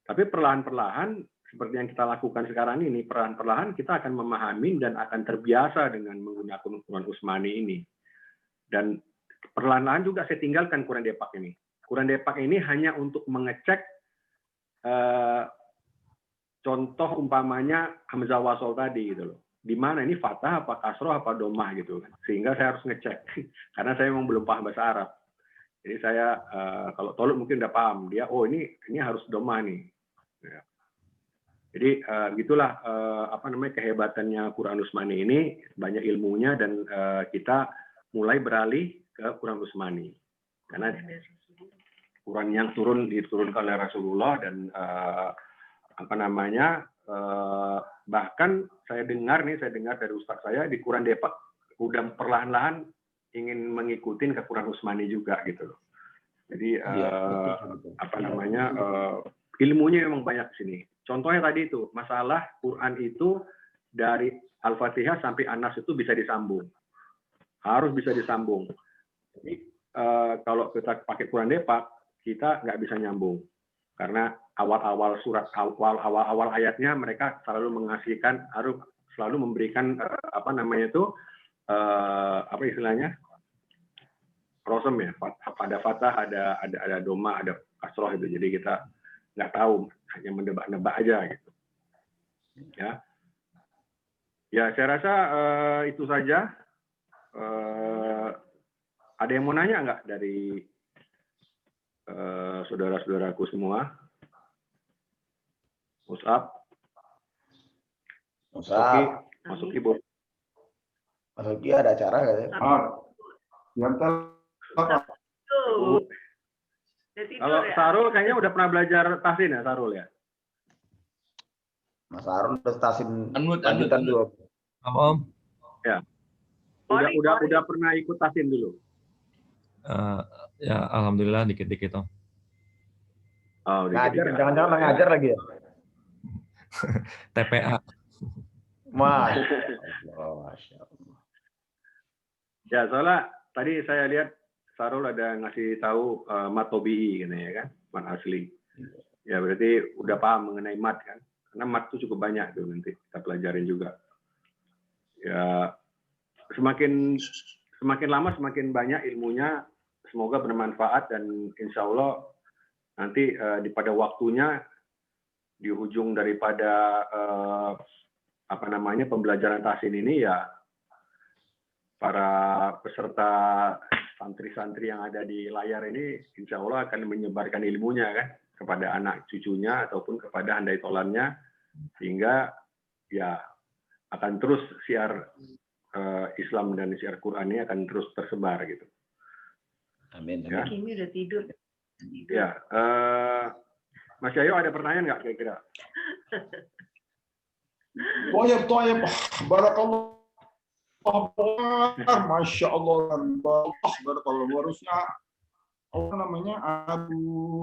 Tapi perlahan-perlahan, seperti yang kita lakukan sekarang ini, perlahan-perlahan kita akan memahami dan akan terbiasa dengan menggunakan Quran Usmani ini. Dan perlahan-lahan juga saya tinggalkan Quran Depak ini. Quran Depak ini hanya untuk mengecek contoh umpamanya Hamzah Wasol tadi gitu loh. Di mana ini fathah apa kasroh apa domah gitu kan. Sehingga saya harus ngecek karena saya memang belum paham bahasa Arab. Jadi saya kalau Tolut mungkin udah paham dia ini harus domah nih. Ya. Jadi gitulah kehebatannya Quran Usmani ini, banyak ilmunya dan kita mulai beralih ke Quran Usmani. Karena Quran yang diturunkan oleh Rasulullah dan bahkan saya dengar dari ustaz saya di Quran Depak udah perlahan-lahan ingin mengikuti ke Quran Usmani juga gitu loh. Jadi ilmunya memang banyak di sini. Contohnya tadi itu masalah Quran itu dari Al-Fatihah sampai An-Nas itu bisa disambung. Harus bisa disambung. Jadi kalau kita pakai Quran Depak kita nggak bisa nyambung. Karena awal-awal surat, awal ayatnya mereka selalu mengasihkan, harus selalu memberikan rosem ya, pada fathah ada doma, ada kasroh itu. Jadi kita nggak tahu, hanya mendebak-nebak aja gitu. Ya saya rasa itu saja. Ada yang mau nanya nggak dari saudara-saudaraku semua? Musab, masuk ibu. Masuk ada acara nggak ya? Kalau Sarul kayaknya udah pernah belajar tahsin ya, Sarul ya? Mas Sarul udah tahsin Anmut. dulu. Om. Ya. Udah pernah ikut tahsin dulu. Ya alhamdulillah dikit-dikit Om. Oh, ngajar, jangan-jangan ngajar lagi ya? TPA. Masya Allah. Ya, soalnya tadi saya lihat Sarul ada ngasih tahu mat tobi'i gitu ya kan, mat asli. Ya berarti udah paham mengenai mat kan, karena mat itu cukup banyak tuh nanti kita pelajarin juga. Ya semakin lama semakin banyak ilmunya, semoga bermanfaat dan insya Allah nanti pada waktunya di ujung daripada pembelajaran tahsin ini ya para peserta santri-santri yang ada di layar ini insya Allah akan menyebarkan ilmunya kan kepada anak cucunya ataupun kepada handai tolannya sehingga ya akan terus siar Islam dan siar Quran ini akan terus tersebar gitu. Amin. Ya. Kimi udah tidur. Ya, Mas Yayo ada pertanyaan nggak kira-kira? Toyib. Barakallah. Masya Allah. Barakallah. Harusnya Abu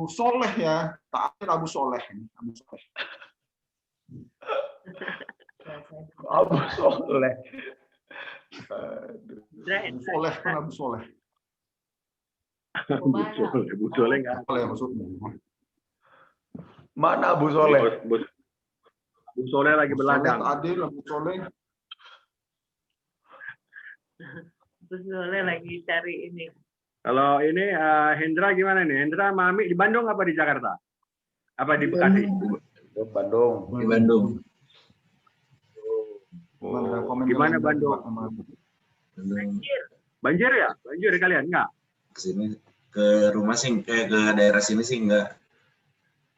Soleh ya. Terakhir Abu Soleh. Abu Soleh. Abu Soleh. Abu Soleh nggak? Soleh maksudnya. Mana Abu Soleh? Abu Soleh lagi berladang. Adil, Abu Soleh. Abu Soleh lagi cari ini. Kalau ini Hendra gimana nih? Hendra Mami di Bandung apa di Jakarta? Apa di Bekasi? Bandung. Di Bandung. Gimana Bandung? Bandung. Banjir ya? Banjir kalian enggak? Kesini ke rumah sih, ke daerah sini sih enggak.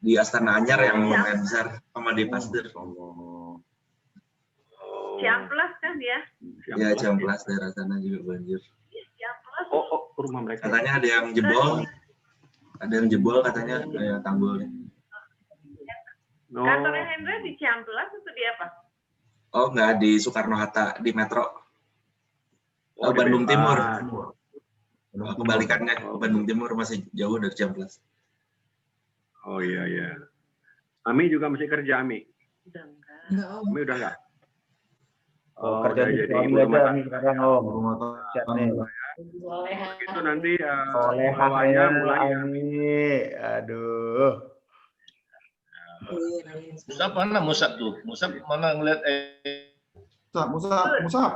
Di Astana Anyar yang lumayan besar sama di Pasteur. Ciamplas kan ya? Ya, Ciamplas daerah sana juga banjir. Ciamplas. Oh, rumah mereka. Katanya ada yang jebol. Ada yang jebol katanya tanggulnya. Kantornya Hendra di Ciamplas atau di apa? Oh, enggak, di Soekarno-Hatta, di Metro. Oh, di Bandung Timur. Bandung Timur. Kebalikannya, Bandung Timur masih jauh dari Ciamplas. Oh iya iya. Ami juga masih kerja, Ami. Udah enggak. Ami udah enggak? Oh, kerja udah di jadi suami ibu rumah aja tangga. nih sekarang Om. Rumah tangga. Itu nanti Solehah awalnya ya, mulai Ami. Aduh. Musab mana Musab tuh? Musab mana ngeliat Musab. Ah, Musab.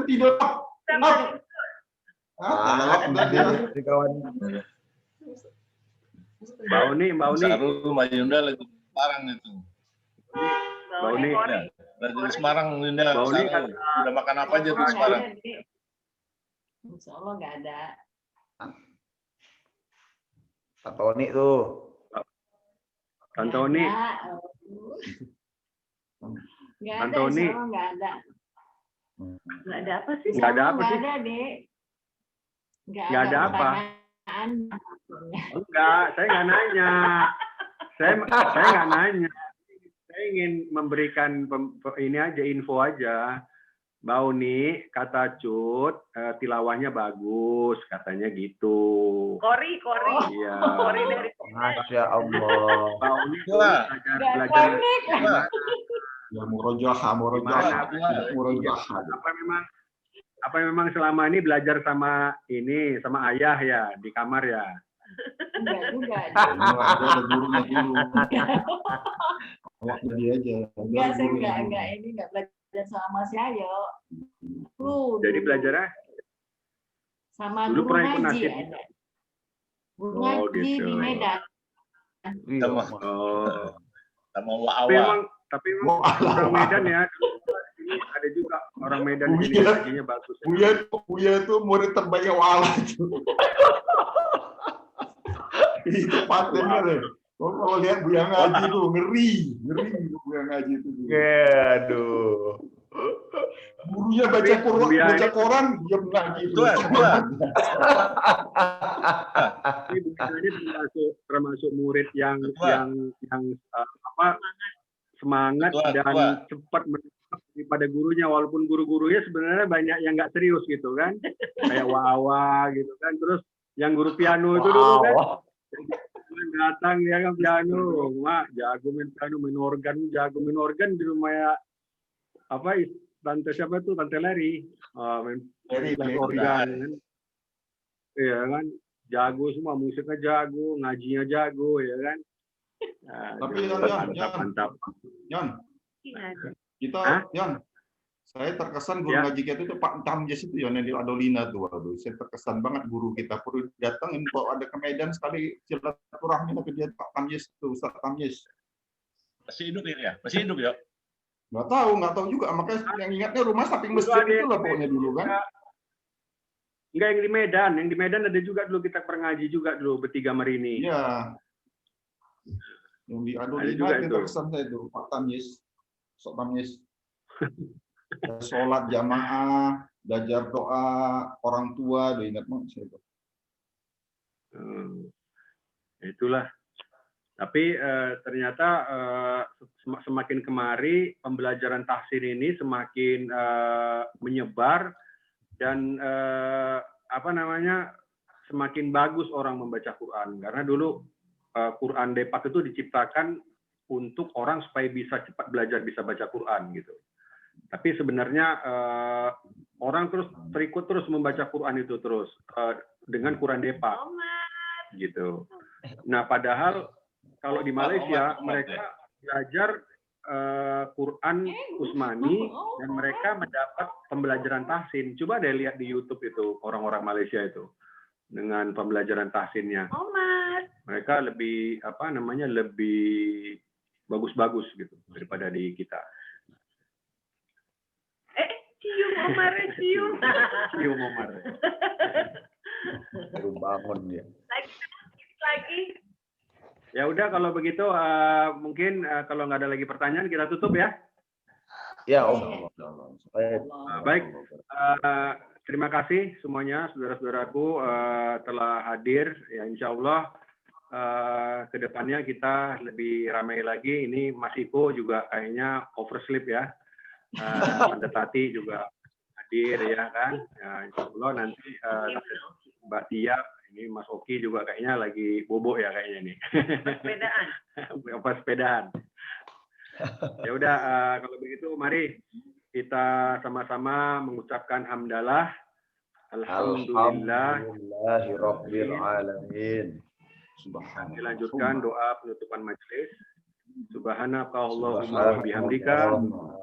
Tidur. Di kawan. Mbak Uni. Sarul sama Yunda lagi di Semarang itu. Mbak Uni. Ya, lagi di Semarang Yunda. Mbak Uni Sarul. Udah makan apa aja di Semarang? Insya Allah nggak ada. Pak Tony tuh. Antoni. Nggak ada, Antoni. insya Allah nggak ada. Nggak ada apa sih? Nggak ada apa sih? Nggak ada, Dek. Nggak ada apa? pertanyaan. Enggak, saya nggak nanya. Saya nggak nanya. Saya ingin memberikan ini aja, info aja. Mbak Uni, kata Cut, tilawahnya bagus, katanya gitu. Kori. Iya. Kori dari Masya Allah. Mbak Uni Wah. belajar Ya murojah. apa memang selama ini belajar sama ayah ya di kamar ya. Enggak juga. Ada gurunya dulu. Awak jadi aja. Enggak, saya enggak ini enggak belajar sama si Ayo. Jadi belajarnya sama dulu guru pernah ikut ngaji nasib. ada. Guru Oh, ngaji gitu. di Medan. Sama Oh. sama Tapi Wa'awa. memang orang Medan ya. Ini ada juga orang Medan ini ngajinya bagus. Buya tuh murid terbaik Wala itu. Itu patennya loh. Kalau lihat Buya ngaji tuh ngeri Buya ngaji itu. Aduh. Gurunya baca Quran, dia ngaji Tua. Ini bukannya termasuk murid yang semangat dan cepat mendapat daripada gurunya, walaupun guru-gurunya sebenarnya banyak yang nggak serius gitu kan, kayak Wawa gitu kan. Terus yang guru piano itu dulu kan datang dia kan piano, mak jago main piano, jago main organ di rumah ya tante siapa tuh, tante Leri, main organ kan. Iya kan, jago semua, musiknya jago, ngajinya jago ya kan. Nah, Tapi mantap. Yan, Iya. saya terkesan guru ngaji kita itu Pak Tamjes itu yang di Adolina tuh. Waduh, saya terkesan banget guru kita. Perlu datangin kalau ada ke Medan sekali silaturahmi ke dia Pak Tamjes itu, Ustaz Tamjes. Masih hidup ya? Masih hidup ya? Nggak tahu juga. Makanya yang ingatnya rumah samping masjid itu lah pokoknya dulu kan. Enggak, yang di Medan ada juga dulu, kita pernah ngaji juga dulu bertiga Marini. Iya. Yang di Adolina itu terkesan saya itu Pak Tamjes, Ustaz Tamjes. Sholat jamaah, belajar doa orang tua, udah ingat banget saya itu. Itulah. Tapi ternyata semakin kemari pembelajaran tafsir ini semakin menyebar dan semakin bagus orang membaca Quran, karena dulu Quran Depak itu diciptakan untuk orang supaya bisa cepat belajar, bisa baca Quran gitu. Tapi sebenarnya orang terikut terus membaca Quran itu terus dengan Quran Depak gitu. Nah, padahal kalau di Malaysia mereka belajar Quran Utsmani dan mereka mendapat pembelajaran tahsin. Coba deh lihat di YouTube itu orang-orang Malaysia itu. dengan pembelajaran tahsinnya. Omar. Mereka lebih lebih bagus-bagus gitu daripada di kita. Cium Omar, cium. Cium Omar. Baru bangun dia. Lagi. Ya udah kalau begitu mungkin kalau nggak ada lagi pertanyaan kita tutup ya. Ya, Baik. Terima kasih semuanya saudara-saudaraku telah hadir. Ya insya Allah kedepannya kita lebih ramai lagi. Ini Mas Iko juga kayaknya oversleep ya. Tante Tati juga hadir ya kan. Ya, insya Allah nanti Mbak Tia, ini Mas Oki juga kayaknya lagi bobo ya kayaknya nih. Sepedaan. Sepedaan. Ya udah kalau begitu mari kita sama-sama mengucapkan hamdalah. Alhamdulillahirabbil alamin. Dilanjutkan doa penutupan majelis. Subhanakallahumma wa bihamdika wa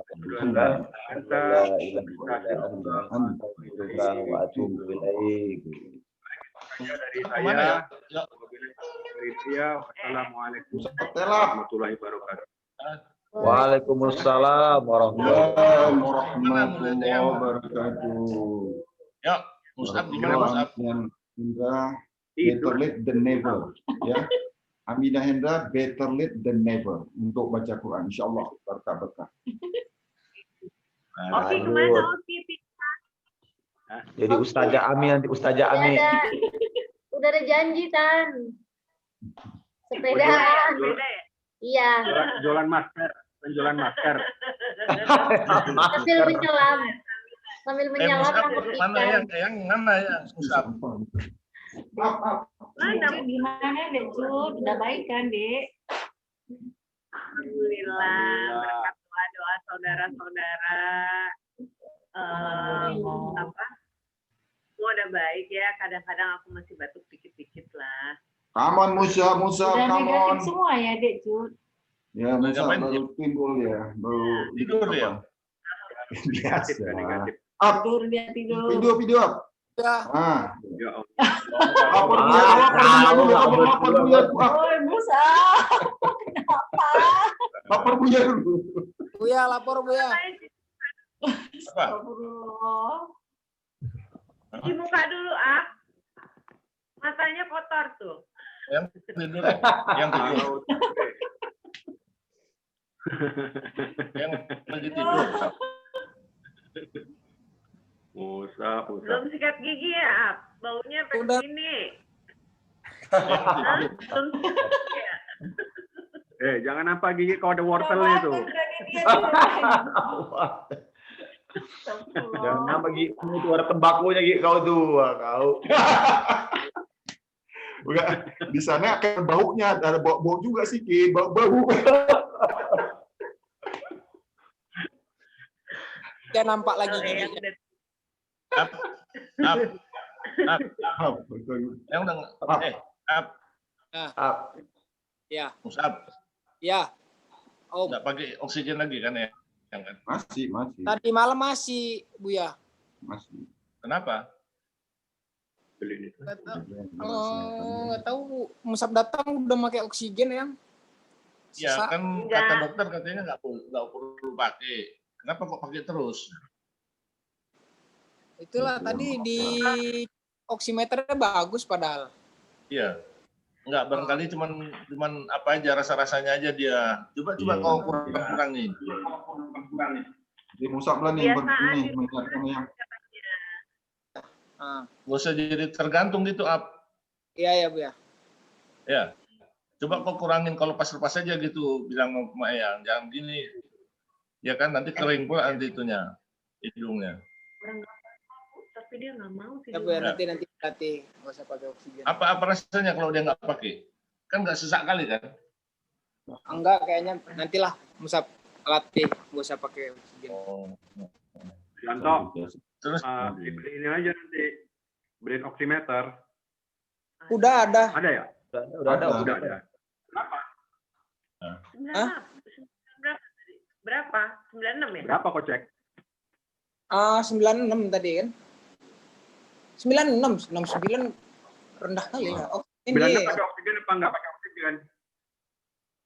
atubu ilaik. Dari saya, Assalamualaikum warahmatullahi wabarakatuh. Waalaikumsalam warahmatullahi wabarakatuh. Ya, Ustaz gimana Ustaz? Hendra, better late than never. Ya, Aminah Hendra, better late than never untuk baca Quran. Insyaallah berkah. Oke, kemana Oki? Jadi Ustazah Ami nanti Ustazah Ami. Udah ada janji Tan. Sepedaan. Iya. Jualan masker, penjualan masker. Sambil menyelam nangkep ikan. Yang mana ya Ustaz? Mana gimana Dek Jud? Udah baik kan, Dek? Alhamdulillah, berkat doa saudara-saudara. Semua udah baik ya. Kadang-kadang aku masih batuk dikit-dikit lah. Come on Musa, Udah come negatif on. semua ya, Dek Jud? Ya, Musa baru timbul ya, baru Tidur ya? biasa. Tidur dia tidur. Video. Ah. Ya Allah. Lapor Buya. Oi, Musa. Kenapa? Lapor Buya dulu. Buya, lapor Buya. Apa? Astagfirullah. Cuci muka dulu, matanya kotor tuh. Yang tidur. Yang tidur. Yang lagi tidur. Musa. Belum sikat gigi ya, baunya Udah. begini. Jangan nampak gigi kalau ada wortelnya tuh. Jangan nambah gigi itu ada tembakunya gigi kau tuh, kau. Udah di sana akan baunya, ada bau juga sih, bau. Dia nampak lagi giginya. Yang udah Ya. Musab. Ya. Om. Nggak pakai oksigen lagi kan ya? Yang kan? Masih. Tadi malam masih, Buya. Masih. Kenapa? Nggak tahu. Musab datang udah pakai oksigen yang. Ya kan kata dokter katanya nggak perlu pakai. Kenapa kok pakai terus? Itulah tadi di oximeternya bagus padahal. Iya. Enggak, barangkali cuman apa aja rasa-rasanya aja dia. Coba kau kurang nih. Di Musab lah nih mengingatkan yang. Gak usah jadi tergantung gitu, Iya, Bu ya. Ya. Coba kau kurangin kalau pas lepas aja gitu, bilang sama Eyang, jangan gini. Ya kan nanti kering pula nanti itunya, hidungnya. Tapi dia nggak mau sih. Ya, Bu ya, nanti nggak usah pakai oksigen. Apa rasanya kalau dia nggak pakai? Kan nggak sesak kali kan? Enggak, kayaknya nantilah Musab latih, nggak usah pakai oksigen. Contoh, terus dibeli ini aja nanti, brain oximeter. Udah ada. Ada ya? Udah ada. Berapa? Berapa? 96 ya? Berapa kau cek? 96 tadi kan? 96, 69 rendah kali ya. Oh, 96 ini pakai oksigen apa enggak pakai oksigen?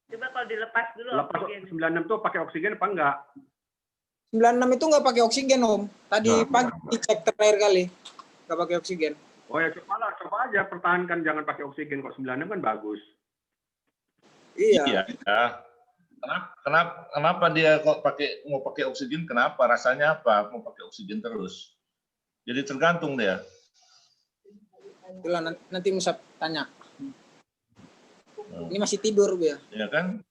Coba kalau dilepas dulu Lepas oksigen. 96 tuh pakai oksigen apa enggak? 96 itu nggak pakai oksigen Om. Tadi pagi dicek terakhir kali nggak pakai oksigen. Oh ya coba aja pertahankan jangan pakai oksigen kok 96 kan bagus. Iya. Kenapa dia kok mau pakai oksigen? Kenapa? Rasanya apa? Mau pakai oksigen terus? Jadi tergantung dia. Itulah nanti Musab tanya. Ini masih tidur Bu ya? Ya kan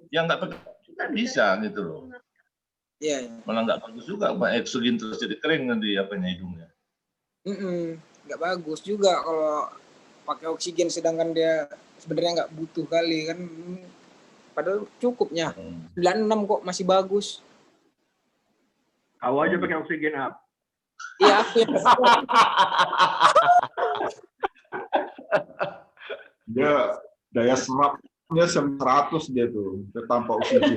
yang nggak pakai kan bisa gitu loh. Iya. Malah nggak bagus juga, oksigen terus jadi kering nanti hidungnya. Nggak bagus juga kalau pakai oksigen sedangkan dia sebenarnya nggak butuh kali kan. Padahal cukupnya 96 kok masih bagus. Kau aja pakai oksigen up. Iya aku yang Dia daya serapnya 100 dia tuh, dia tanpa oksigen.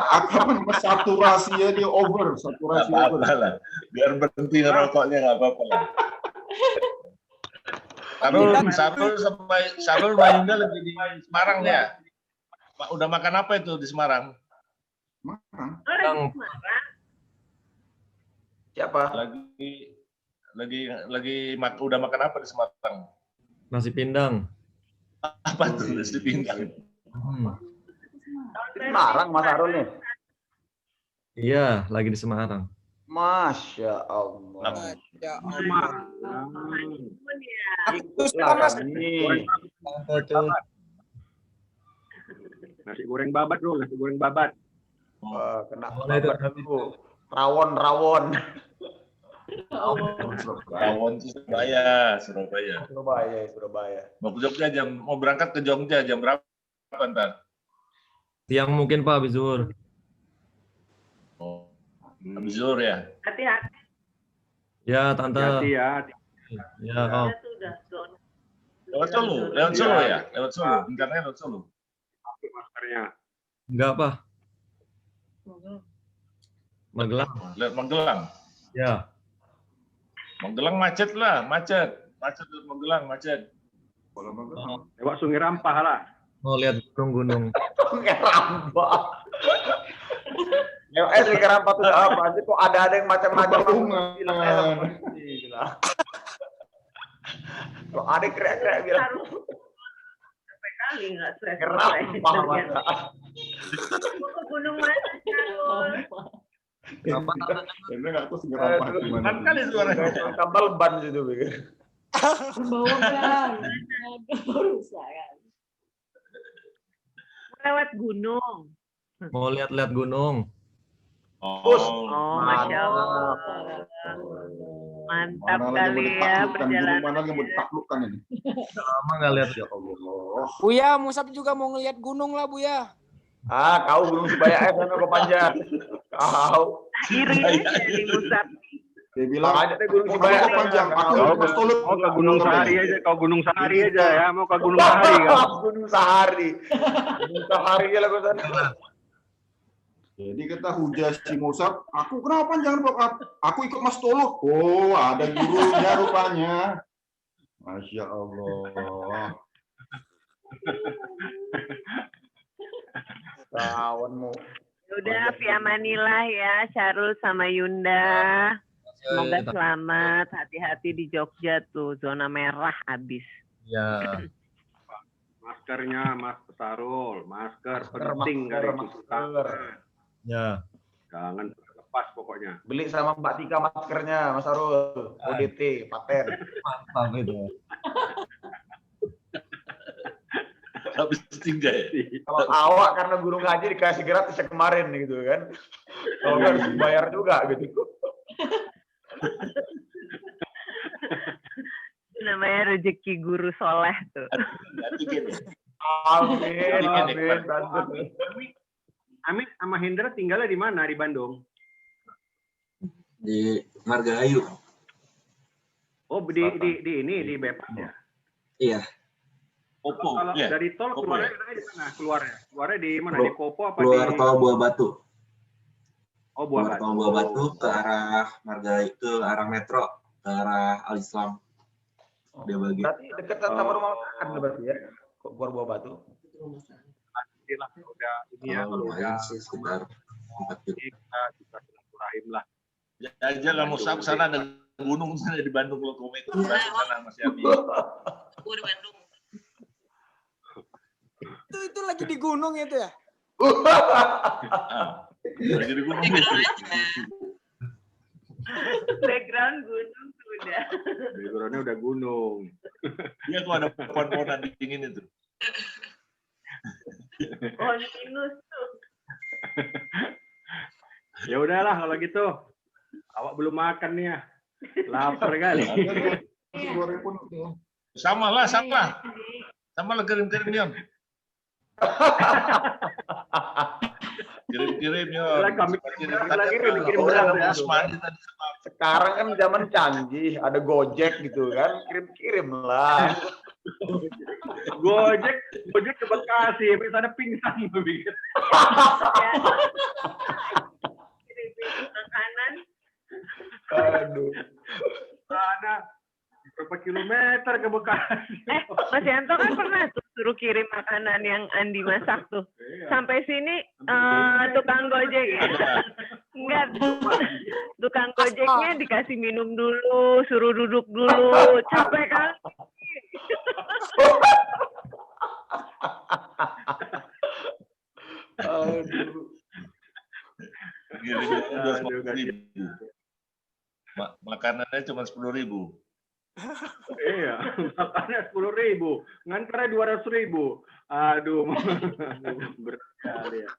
Akan saturasinya dia over, saturasi over. Lah. Biar berhenti ngerokoknya nggak apa-apa lah. Sarul mainnya lagi di Semarang ya. Udah makan apa itu di Semarang? Makan. Siapa? Udah makan apa di Semarang? Nasi pindang. Apa tuh nasi pindang? Semarang Mas Arul nih. Iya, lagi di Semarang. Masya Allah. ya Nasi goreng babat bro, nasi goreng babat. Kena babat dulu. Rawon. Rawon Surabaya. Surabaya. Mau berangkat ke Jogja jam berapa ntar? Siang mungkin Pak, habis zuhur. Oh, habis zuhur ya? Hati-hati. Ya, Tante. Hati ya. Ya, kok. Lewat Solo ya? Lewat Solo, internetnya lewat Solo. Pakai maskernya. Enggak, Pak. Magelang. Lewat Magelang. Ya. Magelang macet lah, macet lewat Magelang macet. Lewat Sungai Rampah lah. Mau lihat gunung-gunung. Sungai Rampah. Sungai Rampah itu apa? Nanti kok ada yang macam-macam. Kalau ada krek-krek bilang. Sampai kali nggak stres. Rampah masa. Ke gunung mana Carol? Karena nggak tahu Sungai Rampah gimana. Kan kali suaranya. Tambal ban situ pikir. Bawa kan. Rusak kan. Lewat gunung. Mau lihat-lihat gunung. Oh, Masya Allah. Mantap kali ya perjalanan. Mana yang mau ditaklukkan ini? Lama nggak lihat. Ya Allah. Buya, Musab juga mau ngelihat gunung lah Buya. Kau Gunung Subaya es sana kau panjat. Kau. Iri dari Musab. Dia bilang ada Gunung Subaya kau panjang. Aku mau stolut. Mau ke Gunung Sahari aja, kau Gunung Sahari aja ya, mau ke Gunung Sahari kan. Gunung Sahari. Gunung Sahari lah kau sana. Jadi kata hujah si Musab, aku kenapa panjang Pak? Aku ikut Mas Tolok. Oh, ada gurunya rupanya. Masya Allah. Kawanmu. Udah, fi amanillah ya, Syarul sama Yunda. Semoga selamat, hati-hati di Jogja tuh, zona merah abis. Ya. Maskernya, Mas Sarul, masker penting dari cuci tangan. Ya. Jangan lepas pokoknya. Beli sama Mbak Tika maskernya, Mas Arul. ODT, paten. Mantap itu. Habis tinggal ya. Kalau awak karena guru ngaji dikasih gratis ya kemarin gitu kan. Kalau harus bayar juga gitu. Namanya rezeki guru soleh tuh. Amin. Amin sama Hendra tinggalnya di mana di Bandung? Di Margahayu. Oh di ini di Bepas ya. Iya. Popo. Kalau Ya. dari tol keluarnya di mana? Keluarnya di mana? Di Popo apa Keluar di tol Buah Batu. Oh, Buah Tol Buah Batu ke arah ke arah Metro, ke arah Al Islam. Dia bagi. Berarti dekat sama rumah makan berarti ya? Kok Buah Batu? Pastilah udah ini ya, kalau udah lumayan sih sekitar 4 kilo. kita bisa silaturahim lah. Ya aja lah mau sana ada gunung sana di Bandung lo ke itu sana Mas Yami. Gua di Bandung. Itu lagi di gunung itu ya? Lagi di gunung. Background gunung sudah. Backgroundnya udah gunung. Iya tuh ada pohon-pohonan dingin itu. Pohon pinus tuh. Ya udahlah kalau gitu. Awak belum makan nih ya. Lapar kali. Sama lah. Sama lah kirim-kirim Yon. Kirim-kirim Yon. Kami kirim Orang ya. sekarang kan zaman canggih, ada Gojek gitu kan, kirim-kirim lah. Gojek ke Bekasi, sampai sana pingsan begitu. Kirim makanan. Aduh. Sana berapa kilometer ke Bekasi. Mas Yanto kan pernah tuh suruh kirim makanan yang Andi masak tuh. Sampai sini tukang Gojek ya. Enggak, tukang Gojeknya dikasih minum dulu, suruh duduk dulu, capek kan? Aduh. Makanannya cuma 10.000. Iya, makannya 10.000, ngantarnya 200.000. Aduh, berkali ya.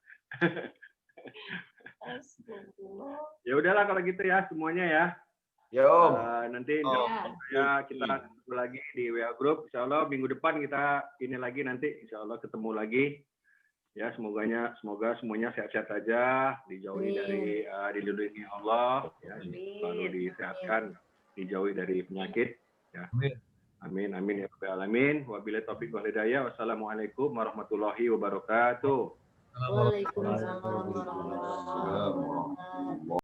Ya udahlah kalau gitu ya semuanya ya. Yo. Nanti ya kita ketemu lagi di WA Group. Insya Allah minggu depan kita ini lagi nanti. Insya Allah ketemu lagi. Ya semoga semuanya sehat-sehat aja, dijauhi dari dilindungi Allah, ya, selalu disehatkan, dijauhi dari penyakit. Ya. Amin amin ya rabbal alamin. Wabillahi taufiq wal hidayah. Wassalamualaikum warahmatullahi wabarakatuh. Waalaikumsalam warahmatullahi wabarakatuh.